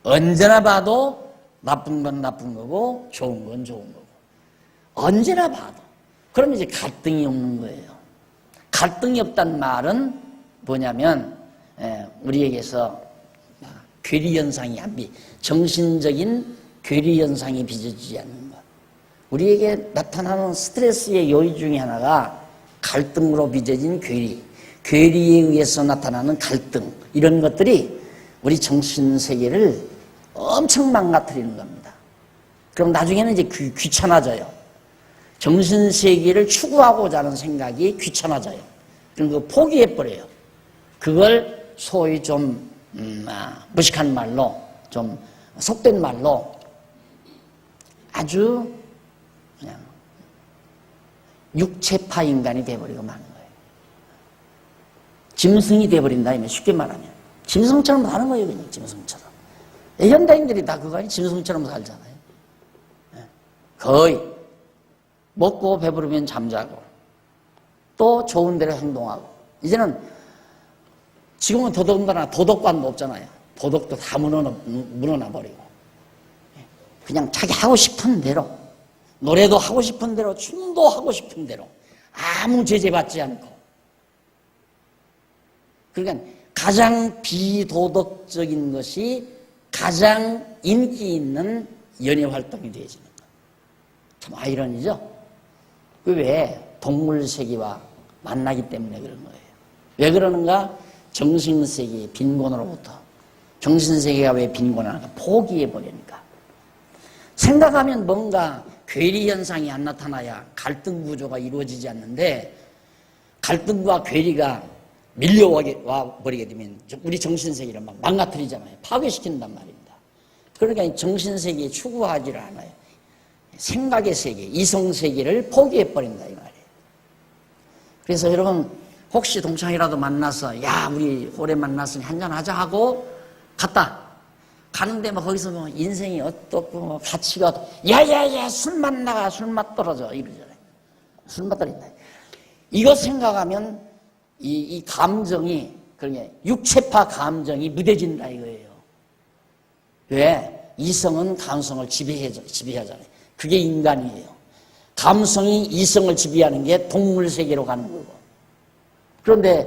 [SPEAKER 1] 언제나 봐도 나쁜 건 나쁜 거고 좋은 건 좋은 거고. 언제나 봐도. 그러면 이제 갈등이 없는 거예요. 갈등이 없다는 말은 뭐냐면 우리에게서 괴리현상이 정신적인 괴리현상이 빚어지지 않는 것. 우리에게 나타나는 스트레스의 요인 중에 하나가 갈등으로 빚어진 괴리, 괴리에 의해서 나타나는 갈등, 이런 것들이 우리 정신세계를 엄청 망가뜨리는 겁니다. 그럼 나중에는 이제 귀찮아져요. 정신세계를 추구하고자 하는 생각이 귀찮아져요. 그럼 그거 포기해버려요. 그걸 소위 좀 무식한 말로, 좀 속된 말로 아주 그냥 육체파 인간이 돼버리고 마는 거예요. 짐승이 돼버린다, 쉽게 말하면. 짐승처럼 사는 거예요, 그냥 짐승처럼. 현대인들이 다 그거 아니 짐승처럼 살잖아요. 거의 먹고 배부르면 잠자고 또 좋은 대로 행동하고. 이제는 지금은 더더군다나 도덕관도 없잖아요. 도덕도 다 무너나버리고 그냥 자기 하고 싶은 대로, 노래도 하고 싶은 대로, 춤도 하고 싶은 대로, 아무 제재받지 않고. 그러니까 가장 비도덕적인 것이 가장 인기 있는 연예활동이 되어지는 것. 참 아이러니죠? 그 왜? 동물세계와 만나기 때문에 그런 거예요. 왜 그러는가? 정신세계의 빈곤으로부터. 정신세계가 왜 빈곤하는가? 포기해버리니까. 생각하면 뭔가 괴리현상이 안 나타나야 갈등 구조가 이루어지지 않는데, 갈등과 괴리가 밀려와 버리게 되면 우리 정신세계를 막 망가뜨리잖아요. 파괴시킨단 말입니다. 그러니까 정신세계에 추구하지를 않아요. 생각의 세계, 이성세계를 포기해버린다, 이 말이에요. 그래서 여러분, 혹시 동창이라도 만나서, 야, 우리 오래 만났으니 한잔하자 하고 갔다. 가는데 뭐 거기서 뭐 인생이 어떻고 뭐 가치가 야야야 술맛 나가, 술맛 떨어져 이러잖아요. 술맛 떨어진다. 이거 생각하면 이 감정이, 그러니까 육체파 감정이 무뎌진다 이거예요. 왜? 이성은 감성을 지배하잖아요. 그게 인간이에요. 감성이 이성을 지배하는 게 동물 세계로 가는 거고. 그런데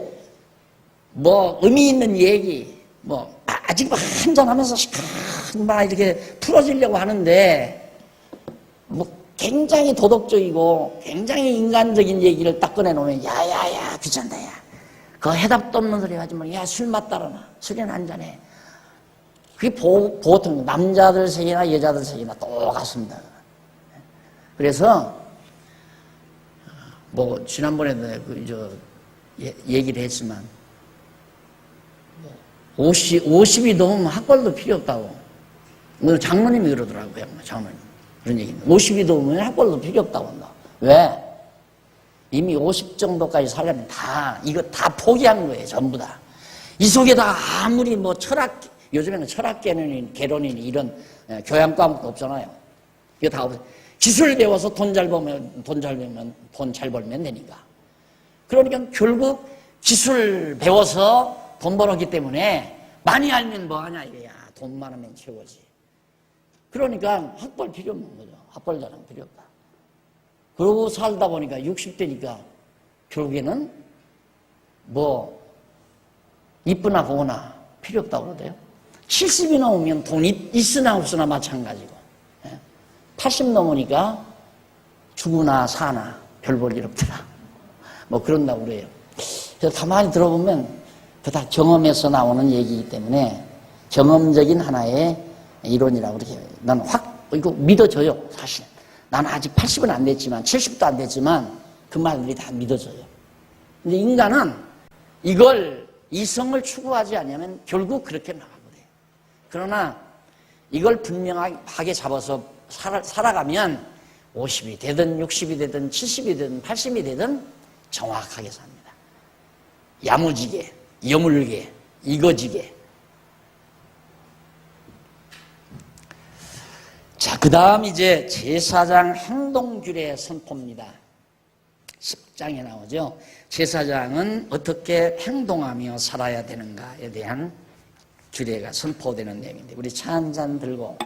[SPEAKER 1] 뭐 의미 있는 얘기, 뭐 아직 한잔 하면서 막 이렇게 풀어지려고 하는데, 뭐 굉장히 도덕적이고 굉장히 인간적인 얘기를 딱 꺼내놓으면 야야야 귀찮다, 야 그 해답도 없는 소리 하지 마. 야 술 맛 따라나, 술이나 한잔해. 그게 보통 남자들 세계나 여자들 세계나 똑같습니다. 그래서 뭐 지난번에도 얘기를 했지만 50이 넘으면 학벌도 필요 없다고. 오늘 장로님이 그러더라고요. 장로님. 그런 얘기는. 50이 넘으면 학벌도 필요 없다고 한다. 왜? 이미 50 정도까지 살려면 이거 다 포기한 거예요. 전부 다. 이 속에다가 아무리 뭐 요즘에는 개론이니 이런 교양 과목도 없잖아요. 이거 다 없어요. 기술 배워서 돈 잘 벌면 되니까. 그러니까 결국 기술 배워서 돈 벌었기 때문에 많이 알면 뭐 하냐 이거야. 돈 많으면 최고지. 그러니까 학벌 필요 없는 거죠. 학벌 자랑 필요 없다. 그러고 살다 보니까 60대니까 결국에는 뭐 이쁘나 보거나 필요 없다고 그러대요. 70이 넘으면 돈이 있으나 없으나 마찬가지고 80 넘으니까 죽으나 사나 별 볼 일 없더라. 뭐 그런다고 그래요. 그래서 가만히 들어보면 그 다 경험에서 나오는 얘기이기 때문에 경험적인 하나의 이론이라고 그렇게 나는 이거 믿어져요. 사실 나는 아직 80은 안 됐지만 70도 안 됐지만 그 말들이 다 믿어져요. 근데 인간은 이걸 이성을 추구하지 않으면 결국 그렇게 나가거든요. 그러나 이걸 분명하게 잡아서 살아가면 50이 되든 60이 되든 70이 되든 80이 되든 정확하게 삽니다. 야무지게, 여물게, 이거지게. 자, 그 다음 이제 제사장 행동규례 선포입니다. 10장에 나오죠. 제사장은 어떻게 행동하며 살아야 되는가에 대한 규례가 선포되는 내용인데 우리 차 한 잔 들고